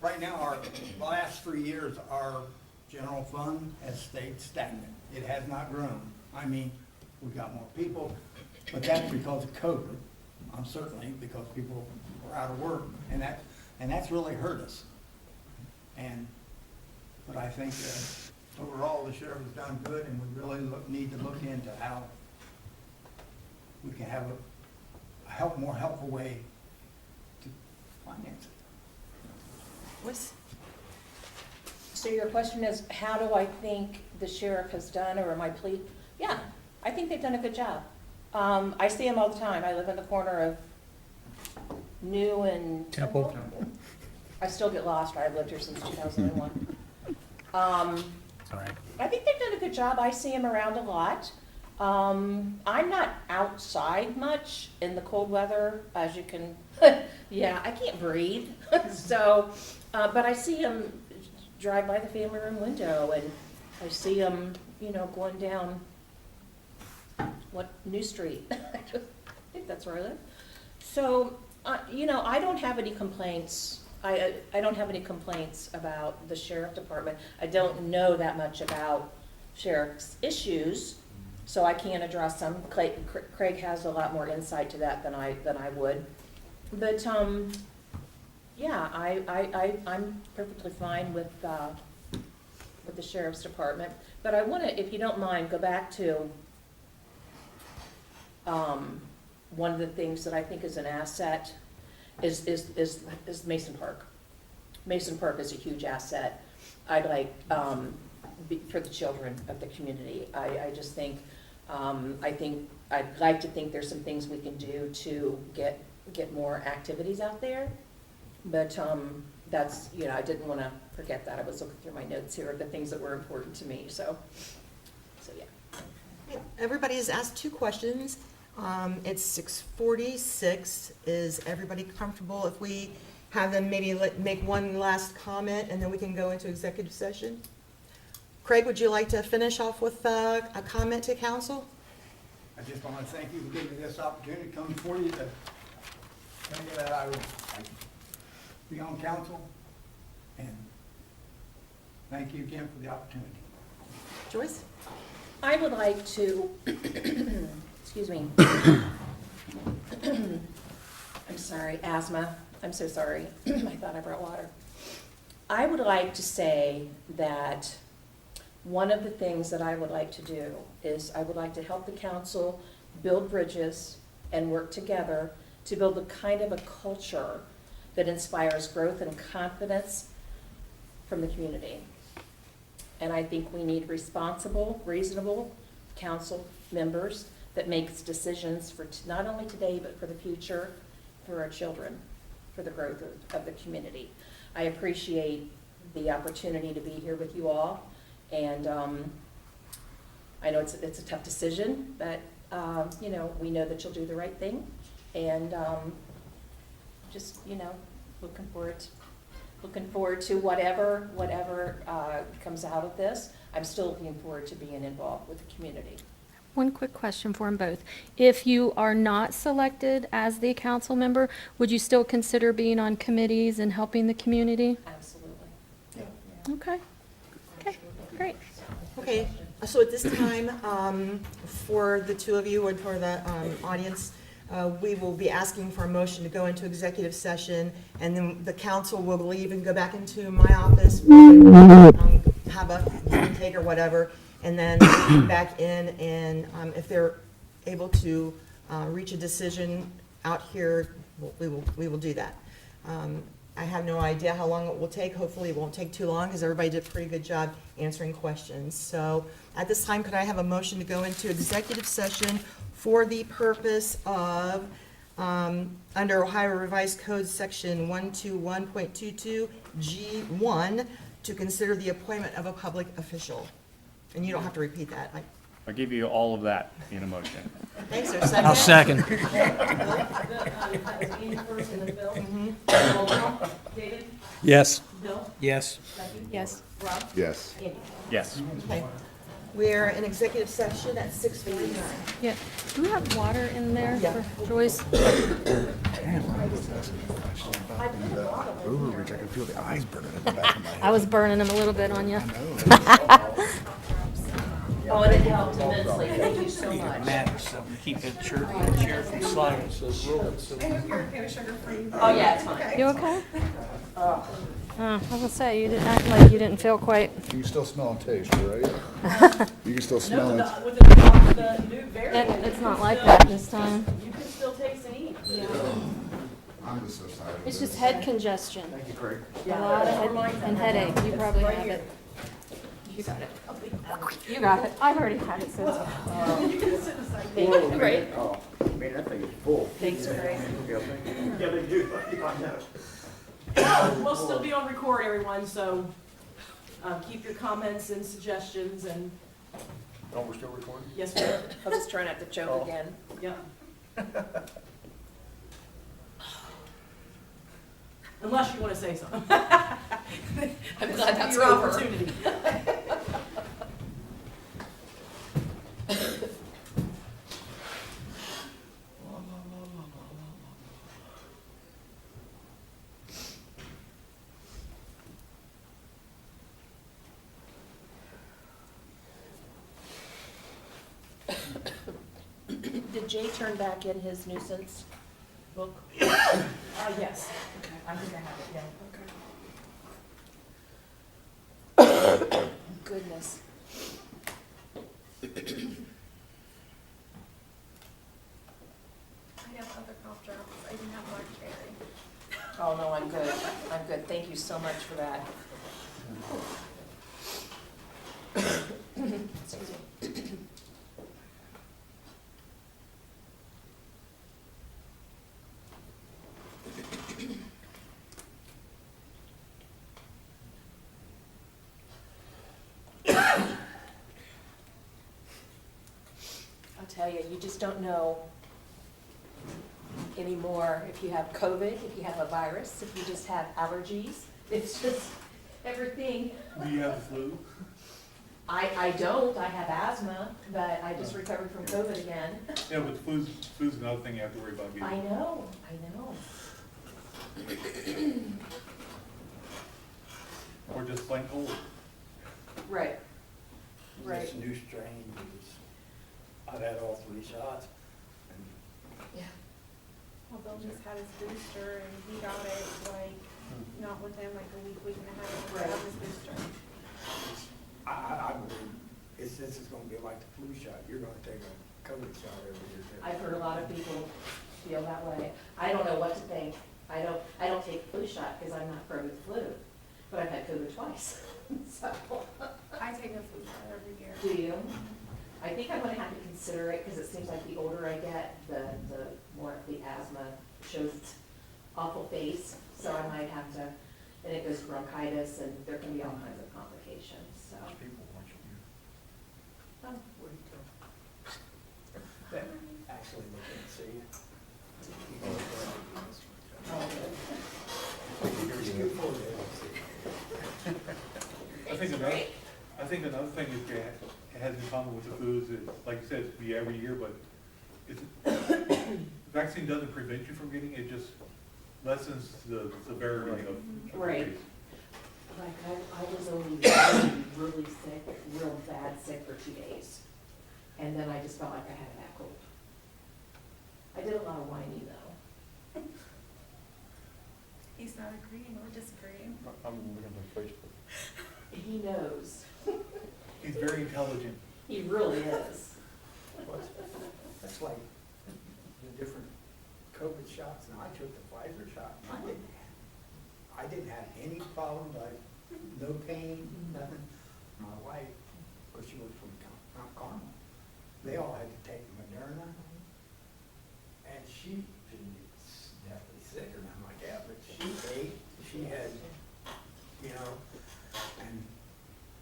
right now, our last 3 years, our general fund has stayed stagnant. It has not grown. I mean, we got more people, but that's because of COVID. Certainly because people were out of work, and that's really hurt us. But I think overall, the sheriff has done good, and we really need to look into how we can have a more helpful way to finance it. What's, So your question is, how do I think the sheriff has done, or am I pleased? Yeah, I think they've done a good job. I see them all the time. I live in the corner of New and Temple. I still get lost. I've lived here since 2001. All right. I think they've done a good job. I see them around a lot. I'm not outside much in the cold weather, as you can, yeah, I can't breathe. So, but I see them drive by the family room window, and I see them, you know, going down, what, New Street? I think that's where I live. So, you know, I don't have any complaints. I don't have any complaints about the sheriff department. I don't know that much about sheriff's issues, so I can't address them. Craig has a lot more insight to that than I would. But, yeah, I'm perfectly fine with the sheriff's department. But I want to, if you don't mind, go back to one of the things that I think is an asset is Mason Park. Mason Park is a huge asset. I'd like, for the children of the community. I just think, I'd like to think there's some things we can do to get more activities out there. But that's, you know, I didn't want to forget that. I was looking through my notes here of the things that were important to me, so yeah. Everybody has asked 2 questions. It's 6:46. Is everybody comfortable if we have them maybe make one last comment and then we can go into executive session? Craig, would you like to finish off with a comment to council? I just want to thank you for giving me this opportunity to come before you to tell you that I would be on council, and thank you again for the opportunity. Joyce? I would like to, excuse me. I'm sorry, asthma. I'm so sorry. I thought I brought water. I would like to say that one of the things that I would like to do is I would like to help the council build bridges and work together to build a kind of a culture that inspires growth and confidence from the community. And I think we need responsible, reasonable council members that makes decisions for not only today, but for the future, for our children, for the growth of the community. I appreciate the opportunity to be here with you all. And I know it's a tough decision, but you know, we know that you'll do the right thing. And just, you know, looking forward to whatever comes out of this. I'm still looking forward to being involved with the community. One quick question for them both. If you are not selected as the council member, would you still consider being on committees and helping the community? Absolutely. Okay. Okay, great. Okay, so at this time, for the 2 of you and for the audience, we will be asking for a motion to go into executive session, and then the council will leave and go back into my office, have a give and take or whatever, and then come back in, and if they're able to reach a decision out here, we will do that. I have no idea how long it will take. Hopefully it won't take too long, because everybody did a pretty good job answering questions. So at this time, could I have a motion to go into executive session for the purpose of, under Ohio Revised Code Section 121.22 G1, to consider the appointment of a public official? And you don't have to repeat that. I'll give you all of that in a motion. Thanks, there's a second. I'll second. David? Yes. Bill? Yes. Yes. Rob? Yes. Andy? Yes. Okay. We're in executive session at 6:49. Yeah. Do we have water in there Yeah. for Joyce? Overreach, I can feel the eyes burning in the back of my head. I was burning them a little bit on you. Oh, and it helped immensely. Thank you so much. Matters, so we keep that chair from sliding, so it's rolling, so. Oh, yeah, it's fine. You okay? I was gonna say, you didn't act like you didn't feel quite. You can still smell and taste, right? You can still smell it. It's not like that this time. You can still taste and eat. I'm just so tired. It's just head congestion. Thank you, Craig. A lot of head and headache. You probably have it. You got it. You got it. I've already had it, so it's Thank you, Greg. Oh, man, that thing is full. Thanks, Greg. Yeah, they do. I know. We'll still be on record, everyone, so keep your comments and suggestions, and Oh, we're still recording? yes, ma'am. I'll just try not to choke again. Yeah. Unless you want to say something. I'm glad that's Your over. opportunity. Did Jay turn back in his nuisance book? Yes. I think I have it, yeah. Goodness. I have other cough drops. I didn't have Mark Cherry. Oh, no, I'm good. I'm good. Thank you so much for that. Excuse me. I'll tell you, you just don't know anymore if you have COVID, if you have a virus, if you just have allergies. It's just everything. Do you have the flu? I don't, I have asthma, but I just recovered from COVID again. Yeah, but flu's another thing you have to worry about I getting. know. Or just plain cold. Right. This new strain is, I've had all 3 shots. And Yeah. Well, Bill just had his booster and he got it like, not within like a week and a half Right. of his booster. I believe this is gonna be like the flu shot. You're gonna take a COVID shot every year. I've heard a lot of people feel that way. I don't know what to think. I don't take flu shot because I'm not prone to flu, but I've had COVID twice. So, I take a flu shot every year. do you? I think I'm gonna have to consider it because it seems like the older I get, the more the asthma shows its awful face. So I might have to, and it goes to bronchitis and there can be all kinds of complications, so. People watching you. Oh, Where do you go? Actually looking to see you. oh, Good for you. I think another thing that it has in common with the flu is that, like you said, it's be every year, but it's, vaccine doesn't prevent you from getting it, just lessens the severity of the Right. disease. Like, I was only really sick, real bad sick for 2 days. And then I just felt like I had a bad cold. I did a lot of whining though. He's not agreeing or disagreeing. I'm looking at Facebook. He knows. He's very intelligent. He really is. That's like the different COVID shots. And I took the Pfizer shot. And I didn't have any problems, like no pain, nothing. My wife, because she was from Mount Carmel, they all had to take Moderna. And she was definitely sick or nothing like that, but she ate, she had, you know, and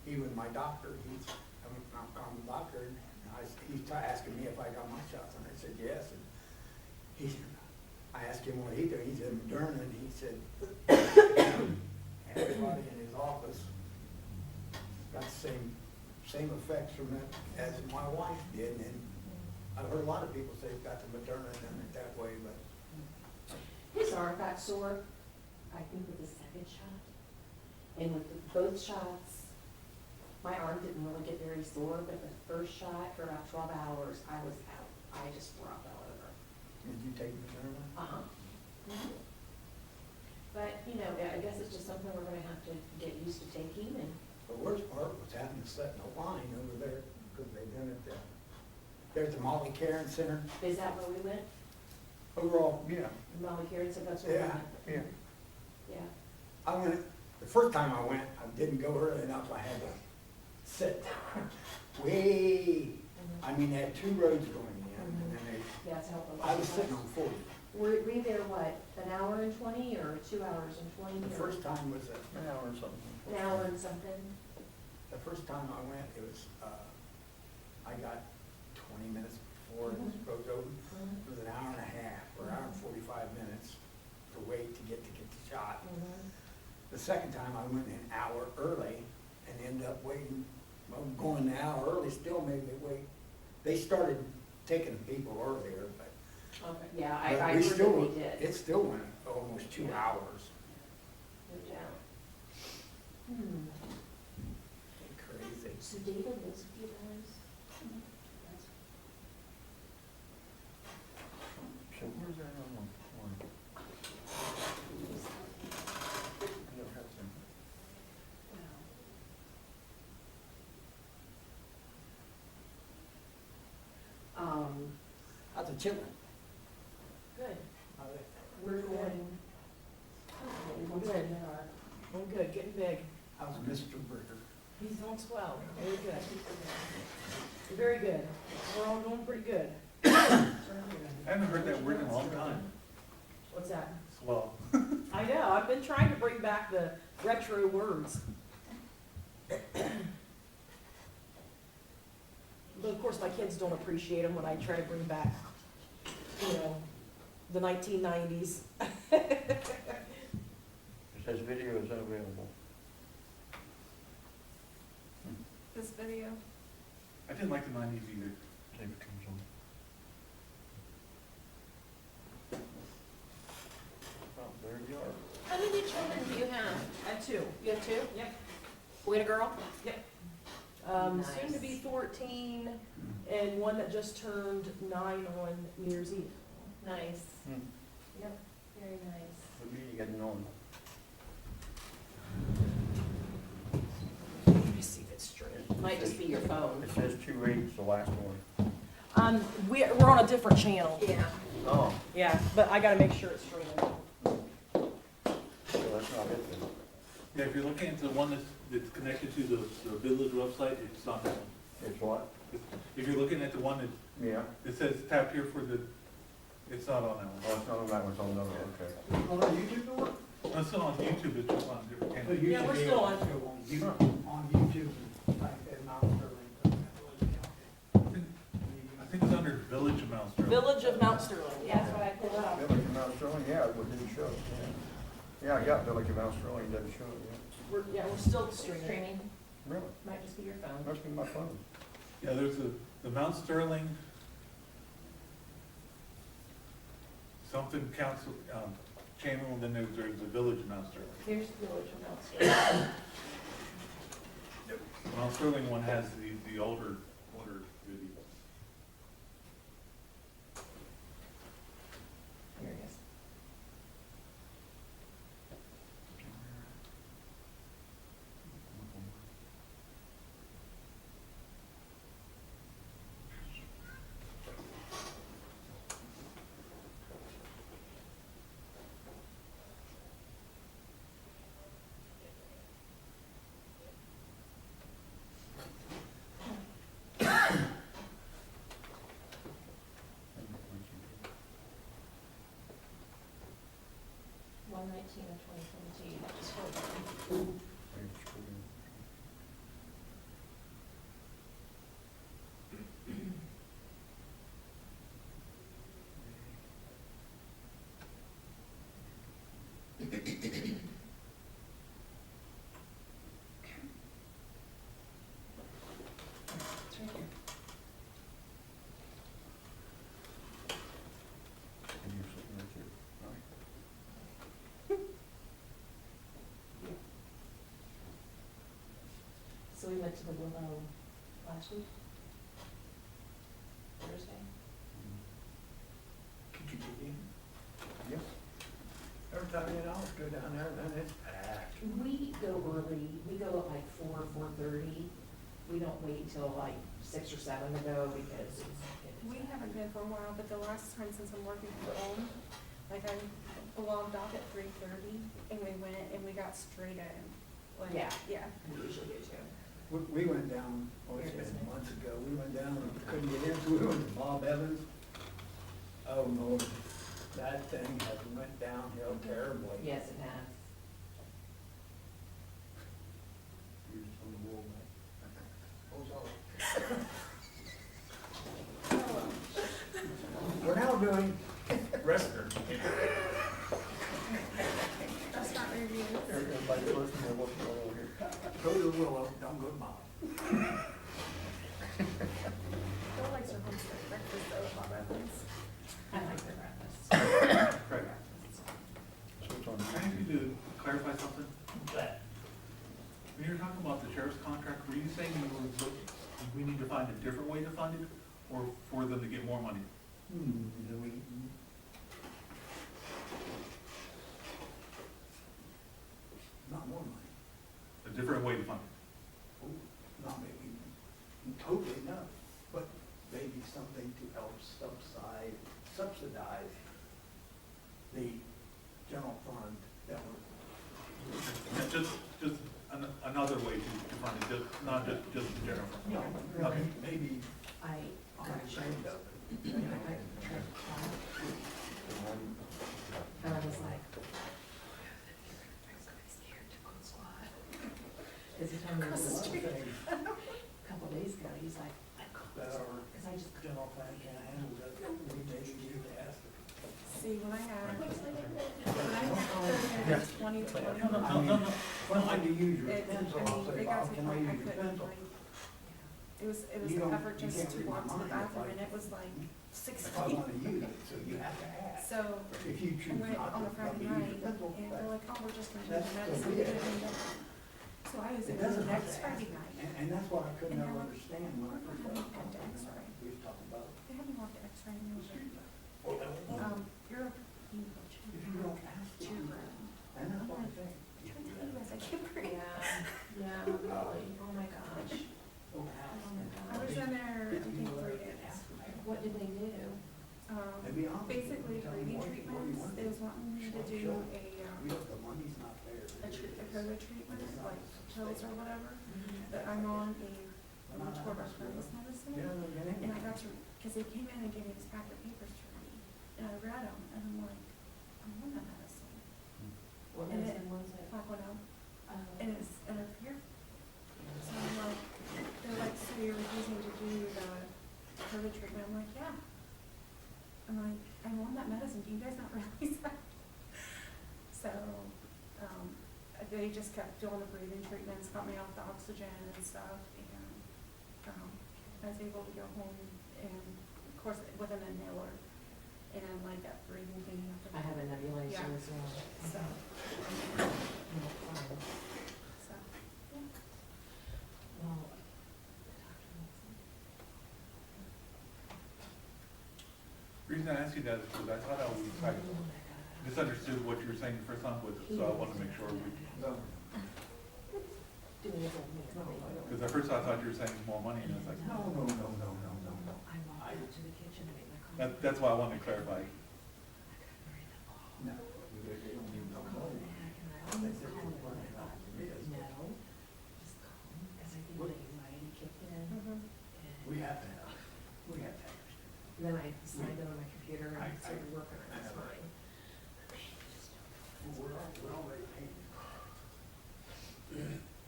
even my doctor, I'm a Mount Carmel doctor, and he's asking me if I got my shots, and I said yes. And I asked him what he did. He said Moderna, and he said everybody in his office got the same effects from it as my wife did. And I've heard a lot of people say it's got the Moderna and done it that way, but His arm got sore, I think with the second shot. And with both shots, my arm didn't really get very sore, but the first shot for about 12 hours, I was out. I just flopped all over. did you take Moderna? Uh-huh. But, you know, I guess it's just something we're gonna have to get used to taking and, The worst part was having to sit in a line over there, because they done it there at the Molly Cairn Center. is that where we went? Overall, yeah, Molly Carey said that's where we yeah, went? yeah. Yeah. I went, the first time I went, I didn't go early enough, I had to set way, I mean, they had two roads going in, and then they, Yeah, it's helpful. I was sitting on 40. Were we there, what, an hour and 20 or 2 hours and 20? The first time was An hour or something. An hour and something? the first time I went, it was, I got 20 minutes before it was broke open. It was an hour and a half, or hour and 45 minutes to wait to get the shot. The second time I went an hour early and ended up waiting, well, going an hour early still made me wait. They started taking people earlier, but. Okay. Yeah, but I we heard still, that they did. it still went almost 2 hours. No doubt. Crazy. So David lives with you guys? So where's that on one? I don't have them. How's the children? Good. We're going. Good. I'm good, getting big. How's Mr. Bricker? He's doing swell, very good. Very good. We're all doing pretty good. I haven't heard that word in a long time. What's that? Swell. I know, I've been trying to bring back the retro words. But of course, my kids don't appreciate them when I try to bring back, you know, the 1990s. It says video is unavailable. This video. I didn't like the 90s either. See if it comes on. Oh, there you are. How many children do you have? I have two. You have two? Yep. Boy and a girl? Yep. Soon to be Nice. 14, and one that just turned 9 on New Year's Eve. Nice. Hmm. Yep, very nice. What meeting you getting on? Let me see if it's straight. Might just be your phone. It says 2-8 is the last one. We're on a different channel. Yeah. Oh, Yeah, but I gotta make sure it's streaming. so that's not it then. Yeah, if you're looking at the one that's connected to the village website, it's not that one. It's what? If you're looking at the one Yeah. that says tap here for the, it's not on that one. Oh, it's not on that one, it's on another one, okay. On our YouTube or? No, it's still on YouTube, it's just on a different channel. Yeah, we're still on. On YouTube, like that Mount Sterling. I think it's under Village of Mount Sterling. Village of Mount Sterling. Yeah, that's what I pulled up. Village of Mount Sterling, yeah, it didn't show, yeah. Yeah, I got Village of Mount Sterling, it doesn't show it yet. We're still streaming. Streaming, Really? might just be your phone. Must be my phone. Yeah, there's the Mount Sterling something council, channel, and then there's the Village of Mount Sterling. Here's the Village of Mount Sterling. The Mount Sterling one has the older videos. Here it is. One 19 of 2022, just hold on. It's right here. And you're sitting right there. All right. So we went to the Willow last week? Thursday? Could you get in? Yes. Every time you know, go down there and then it's packed. We go early, we go at like 4:30. We don't wait till like 6 or 7 to go because We haven't been for a while, but the last time since I'm working from home, like I logged off at 3:30 and we went and we got straight in. Like, Yeah. Yeah. we usually do too. We went down, oh, it's been months ago, we went down and couldn't get in, so we went to Bob Evans. Oh, Lord, that thing has went downhill terribly. Yes, it has. You're just on the wall, man. We're now doing restaurant. Restaurant reviews. Everybody first and then what's going on here. Go to Willow, don't go to Bob. Bill likes her homestead breakfast though at Bob Evans. I like their breakfast. Craig, can I ask you to clarify something? When you were talking about the sheriff's contract, were you saying we need to find a different way to fund it, or for them to get more money? Not more money. A different way to fund it? Not maybe totally enough, but maybe something to help subsidize the general fund that we're. Just another way to fund it, not just the general fund? No, Okay. maybe I I'm got ashamed of it. And I was like, is he telling me One this of the things a couple days ago, he's like, that our because I just, general fund can't handle that, we maybe need to ask. See, when I had 2020. No. Well, I do use your It, I pencil, I'll mean, say, it got Bob, to the can I point I use your couldn't, pencil? like, it was You an don't- effort you just can't to read walk my to the mind, bathroom, like- and it was like 6 If I feet. wanna use it, so you have to ask. So, If you I choose went not on a to, Friday let me use night, your pencil. and they're like, oh, we're just gonna do That's the so medicine. weird. So I was It in doesn't the have next to Friday ask. night. And that's what I could And never they're like, understand when I first "We're started gonna talking have to about it. X-ray." We was talking about, They had me walk to X-ray, and they were like, you're, you go to if you don't ask, to you room. and that's what I'm saying. I'm trying to tell you guys, I can't breathe. yeah, really, oh my gosh. Go ask. Oh my I was in there, I think, 3 days. What did they do? And be honest, Basically, tell them breathing what you treatments, want. they was wanting me to do We have the money's not there. a COVID treatment, like pills or whatever, that I'm on a rheumatoid arthritis medicine. And I got to, because they came in and gave me this pack of papers to read, and I read them, and I'm like, I'm on that medicine. What And medicine was it? Plaquenil, and it's interfered. So I'm like, they're like, so you're refusing to do the COVID treatment? I'm like, yeah. I'm like, I'm on that medicine, do you guys not realize that? So, they just kept doing the breathing treatments, got me off the oxygen and stuff, and, I was able to go home and, of course, with an inhaler, and like that breathing thing you have to. I have a nebulizer Yeah. as well. So, No, fine. so, yeah. Well, The reason I asked you that is because I thought I misunderstood what you were saying the first time with it, so I wanted to make sure we, because at first I thought you were saying more money, and I was like, No. I walked to the kitchen to make my coffee. that's why I wanted to clarify. No. They don't even know. No, just calm, because I think the anxiety kicked in. Mhm. We have to have, we have to have. Then I signed it on my computer I- and started working on I it, it's know. fine. We're already paying.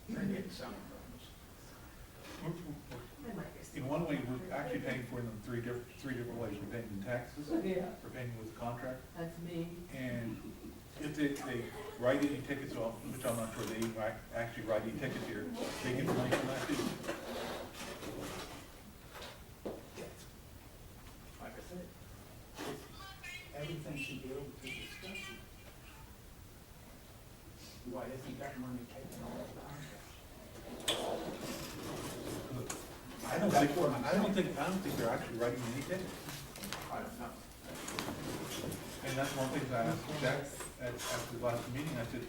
They're getting some of those. I might just- In one way, we're actually paying for them three different ways. We're paying in taxes, Yeah. we're paying with the contract, That's me. and if they write any tickets off, which I'm not sure they actually write any tickets here, they get the money from that too. Like I said, everything should be able to discuss it. Why isn't that money taken off the contract? I don't think they're actually writing any tickets. I don't know. And that's one thing I asked Jack at the last meeting, I said,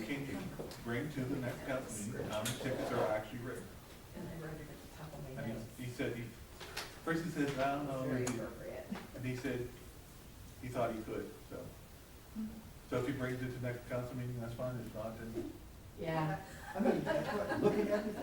can you bring to the next council meeting how many tickets are actually written? And I wrote it at the top of my And notes. he said, first he said, I don't know, Very maybe, appropriate. and he said, he thought he could, so. So if he brings it to the next council meeting, that's fine, if not, then Yeah. I mean, looking at it,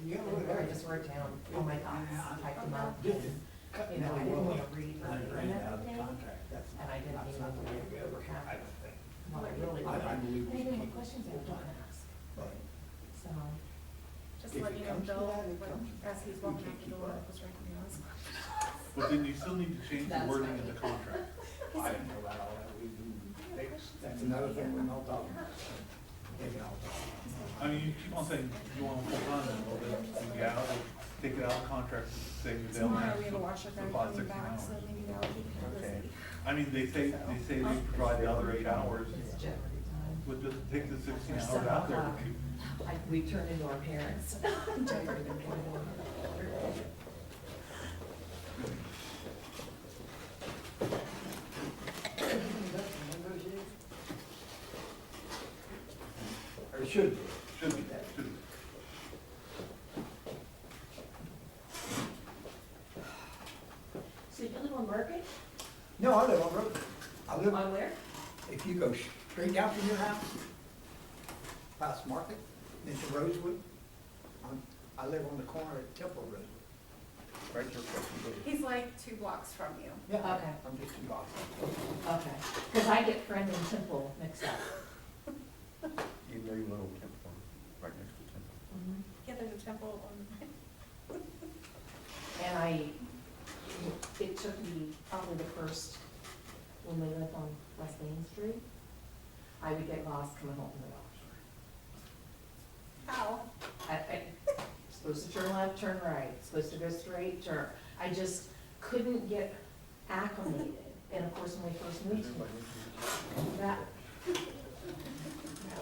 you gotta look at I it. just wrote down all my thoughts, typed them up. This is cut, You know, I didn't want to read Like, and right read out of the everything, contract, that's and I didn't even not want the way to to go go. over half I of don't think. what I really I wanted. believe And we even should the keep questions I it don't going. ask, But so. Just If let it you know, comes to Bill, that, it when, comes. as he's We walking can't out the keep door, up. was right to me, I was But then you still need to change the That's wording right. in the contract. I didn't know about all that. That's another thing we're not talking about. Maybe I'll talk. I mean, you keep on saying you want them full time, then well, then you get out, take it out of the contract, saying that they'll Tomorrow, have we have a washer guy about coming 16 back, hours. so maybe that would be kind of Okay. busy. I mean, they say they provide the other 8 hours, It's Jeopardy time. but just take the 16 Or hours out there. 7 o'clock. Like, we turned into our parents. Jeopardy. Or it should be. Should be, should be. So you live on Market? No, I live on Road. I live, On where? if you go straight down from your house, past Market, into Rosewood, I live on the corner of Temple Road. Right there, across the road. He's like 2 blocks from you. Yeah, Okay. I'm just too lost. Okay, because I get Friend and Temple mixed up. Even though you live on Temple, right next to Temple. Yeah, there's a temple on. And it took me probably the first, when we lived on West Main Street, I would get lost coming home from the doctor. How? Supposed to turn left, turn right, supposed to go straight, turn. I just couldn't get acclimated. And of course, when we first moved here, that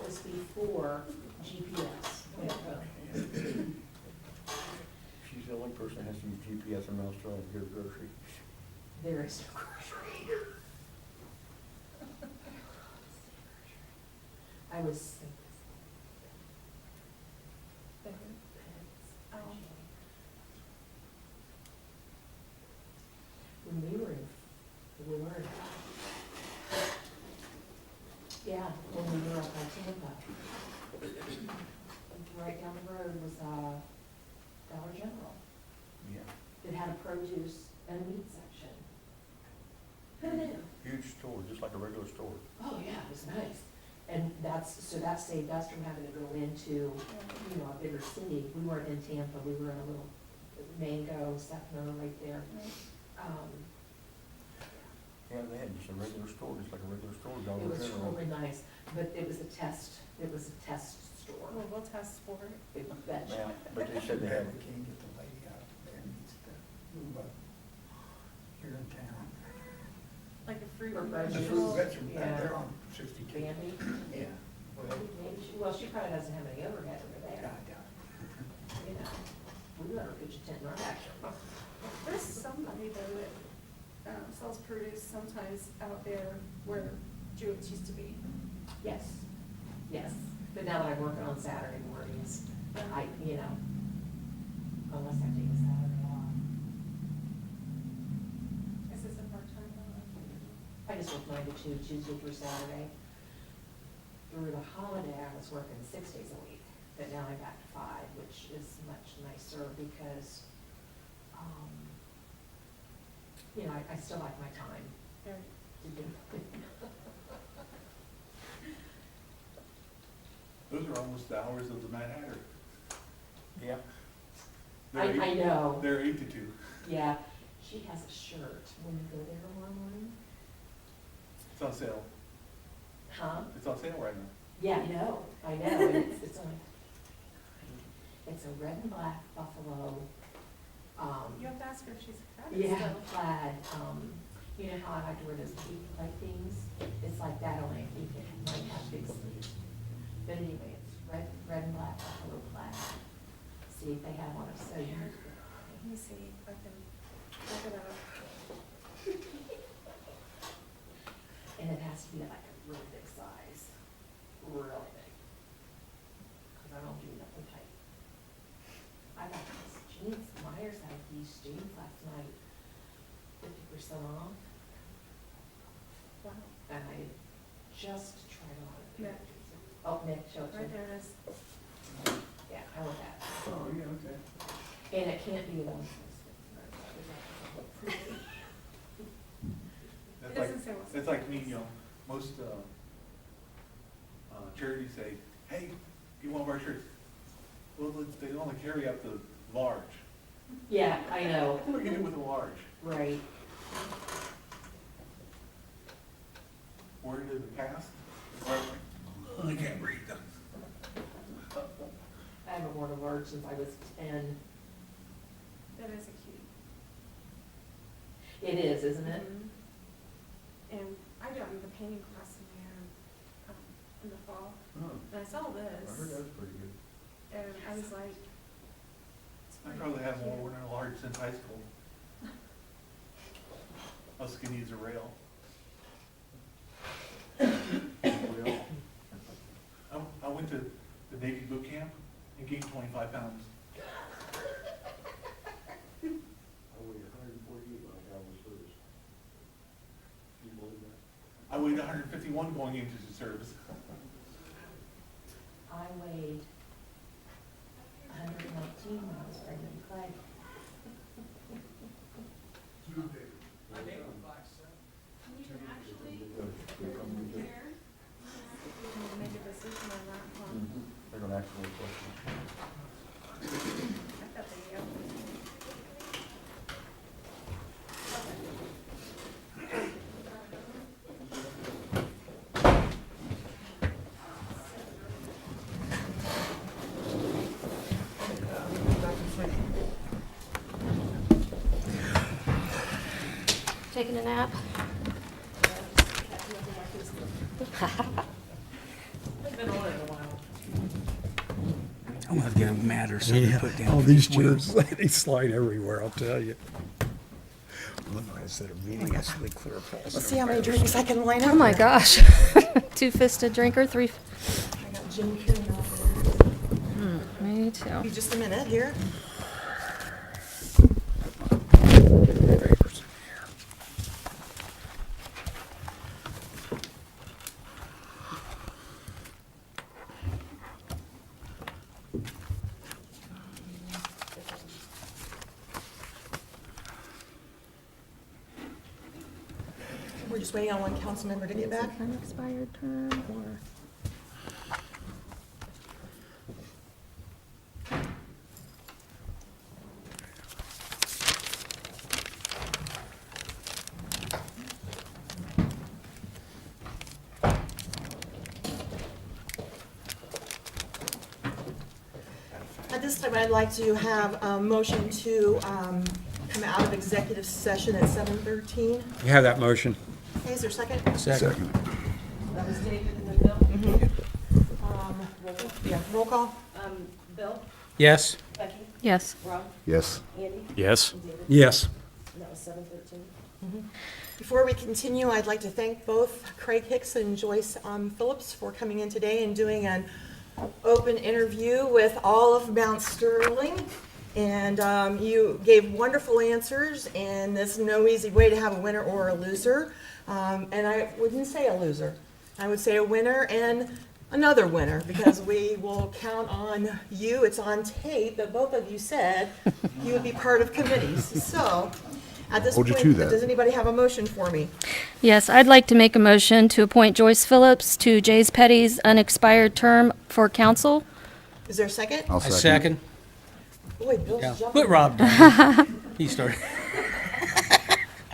was before GPS. She's the only person that has to use GPS in Australia to get a grocery. There is no grocery. I was sick. Oh. When we were in, yeah, when we were up by Tampa. Right down the road was Dollar General. Yeah. It had a produce and meat section. Who knew? Huge store, just like a regular store. Oh, yeah, it was nice. And so that saved us from having to go into, a bigger city. We weren't in Tampa, we were in a little Mango, Sacramento right there. Yeah, they had just a regular store, just like a regular store, It Dollar was General. really nice, but it was a test store. Well, we'll test for it. It was veg. Yeah, but they said they had, We can't get the lady out there, needs to move up here in town. Like a fruit Or and produce. The vegetable. fruit vegetable, Yeah. they're on 62. Bambi? Yeah. Well, she probably doesn't have any overhead over I there, doubt it. you know. We let her pitch a tent in our backyard. There's somebody though that sells produce sometimes out there where Jewett used to be. Yes, yes. But now that I'm working on Saturday mornings, unless I take a Saturday off. Is this a part-time though? I just work 9 to 2, Tuesday through Saturday. Through the holiday, I was working 6 days a week, but now I'm back to 5, which is much nicer because, I still like my time Very. to do. Those are almost the hours of the Mad Hatter. yeah, I know, They're 8 to 2. yeah. She has a shirt when you go there tomorrow morning. It's on sale. Huh? It's on sale right now. Yeah, I know, and it's a red and black buffalo, You have to ask her if she's got it yeah, still. plaid, you know how I like to wear those cape like things? It's like that, only it might have big sleeves. But anyway, it's red and black buffalo plaid. See if they have one of so. Let me see if I can look it up. And it has to be like a really big size, really big. Cause I don't do nothing tight. I got these jeans, Myers had these jeans last night, 50% off. Wow. And I just tried on it. Yeah. Oh, Nick, show it to Right me. there it is. Yeah, I want that. Oh, yeah, okay. And it can't be one. It That's doesn't like, say what's. that's like me, most, charities say, hey, get one of our shirts. Well, they only carry up to large. Yeah, I know, What do we do with a large? right. Where did it pass? I can't read them. I haven't worn a large since I was 10. That is a cutie. It is, isn't it? Mhm. And I got into the painting class in there, in the fall, and I saw this. pretty good. And I was like. it's I pretty probably have more cute. worn a large since high school. How skinny is a rail? I went to the Navy boot camp and gained 25 pounds. I weighed 151 going into the service. I weighed 119 when I was pregnant with Craig. Make a decision on that one. They're gonna actually I thought they yelled. Taking a nap? I've been on it in a while. I'm gonna have to get a mat or something to put down. all for these wheels. chairs, they slide everywhere, I'll tell you. Look, I said a meeting, I said clear pulse. Let's see how many drinks I can line up. Oh my here. gosh. Two-fisted drinker, three, I got Jim Carrey out there. me too. Be just a minute here. We're just waiting on one council member to get back. Unexpired term or? At this time, I'd like to have a motion to come out of executive session at 7:13. You have that motion? Okay, is there a second? Second. That was David and then Bill. Yeah, roll call. Bill, Yes? Becky, Yes. Rob, Yes. Andy, Yes. and David. Yes. And that was 7:13. Before we continue, I'd like to thank both Craig Hicks and Joyce Phillips for coming in today and doing an open interview with all of Mount Sterling. And you gave wonderful answers, and there's no easy way to have a winner or a loser. And I wouldn't say a loser. I would say a winner and another winner, because we will count on you. It's on tape that both of you said you would be part of committees. So, at this Hold you point, to that. does anybody have a motion for me? Yes, I'd like to make a motion to appoint Joyce Phillips to Jay's Petty's unexpired term for council. Is there a second? I'll I second. second. Boy, Bill's Yeah. jumping. Put Rob down. He started.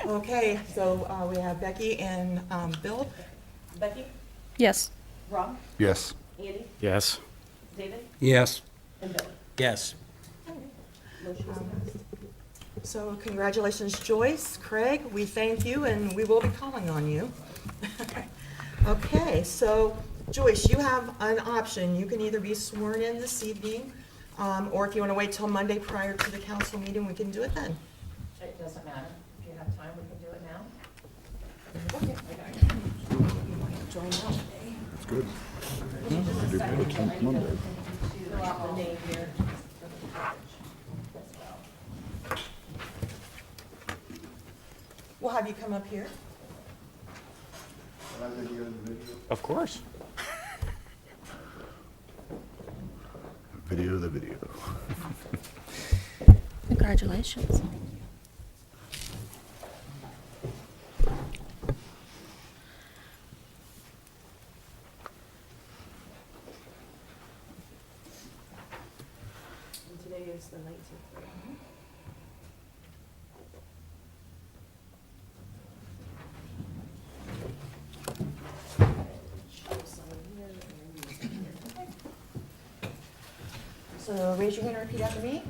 Okay, so we have Becky and Bill. Becky, Yes. Rob, Yes. Andy, Yes. David, Yes. and Bill. Yes. Motion is passed. So congratulations, Joyce, Craig, we thank you, and we will be calling on you. Okay, so Joyce, you have an option. You can either be sworn in this evening, or if you want to wait till Monday prior to the council meeting, we can do it then. It doesn't matter. If you have time, we can do it now. Okay. Join up. It's good. Just a second, Monday. I need to fill out the name here. as well. We'll have you come up here. Of course. Congratulations. And today is the 19th. right? So raise your hand and repeat after me.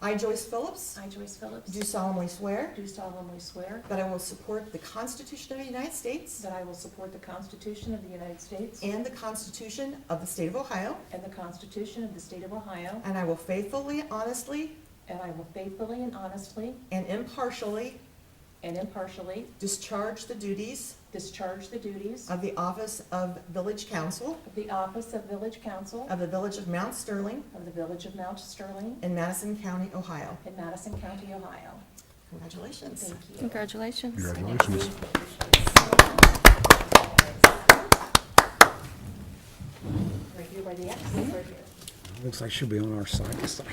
I, Joyce Phillips, I, Joyce Phillips, do solemnly swear do solemnly swear that I will support the Constitution of the United States that I will support the Constitution of the United States and the Constitution of the State of Ohio, and the Constitution of the State of Ohio, and I will faithfully, honestly, and I will faithfully and honestly and impartially and impartially discharge the duties discharge the duties of the office of Village Council of the office of Village Council of the Village of Mount Sterling of the Village of Mount Sterling in Madison County, Ohio. in Madison County, Ohio. Congratulations. Thank you. Congratulations. Congratulations. Right here by the X, right here. Looks like she'll be on our side this time.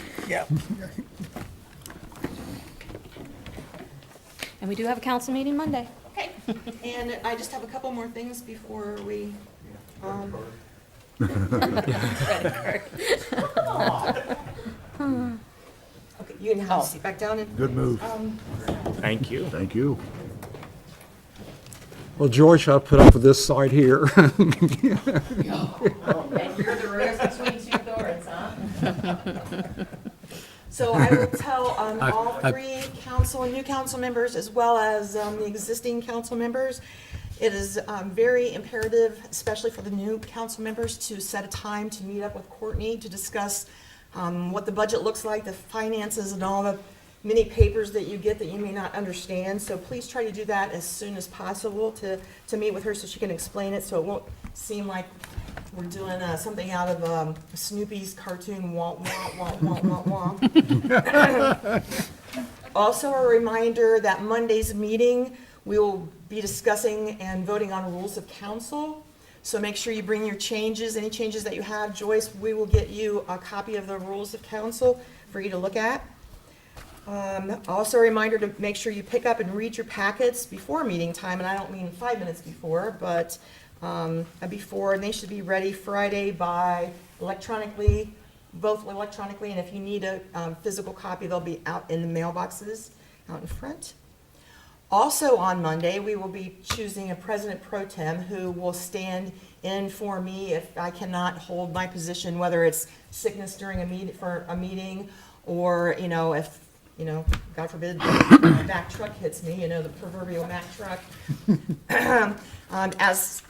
And we do have a council meeting Monday. Okay, and I just have a couple more things before we, okay, you can have a seat back down and, Good move. Thank you. Thank you. Well, George, I'll put up with this side here. And you're the rose between two thorns, huh? so I will tell, all three council and new council members, as well as, the existing council members, it is, very imperative, especially for the new council members, to set a time to meet up with Courtney to discuss, what the budget looks like, the finances, and all the many papers that you get that you may not understand. So please try to do that as soon as possible to meet with her so she can explain it, so it won't seem like we're doing something out of Snoopy's cartoon, wah, wah, wah, wah, wah, wah. Also, a reminder that Monday's meeting, we will be discussing and voting on rules of council. So make sure you bring your changes, any changes that you have. Joyce, we will get you a copy of the rules of council for you to look at. Also a reminder to make sure you pick up and read your packets before meeting time, and I don't mean 5 minutes before, but before, and they should be ready Friday by electronically, both electronically, and if you need a physical copy, they'll be out in the mailboxes out in front. Also on Monday, we will be choosing a president pro tem who will stand in for me if I cannot hold my position, whether it's sickness during a meeting, or, if, God forbid, the Mack truck hits me, the proverbial Mack truck. As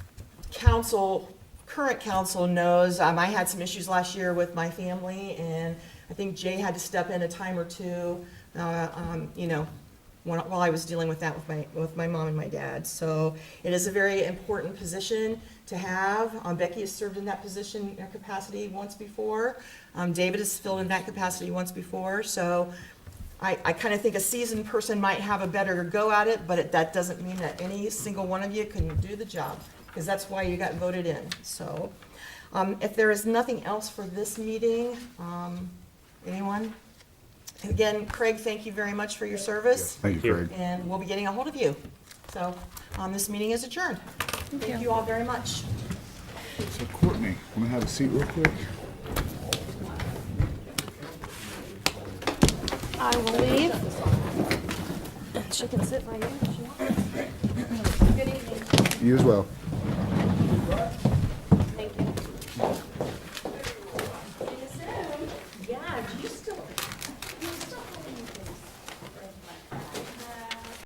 current council knows, I had some issues last year with my family, and I think Jay had to step in a time or two, while I was dealing with that with my mom and my dad. So it is a very important position to have. Becky has served in that position, capacity once before. David has filled in that capacity once before. So I kind of think a seasoned person might have a better go at it, but that doesn't mean that any single one of you can do the job, because that's why you got voted in. So if there is nothing else for this meeting, anyone? Again, Craig, thank you very much for your service, Thank you, Craig. and we'll be getting a hold of you. So this meeting is adjourned. Thank you all very much. So Courtney, want to have a seat real quick? I will leave. She can sit right here if she wants. Good evening. You as well.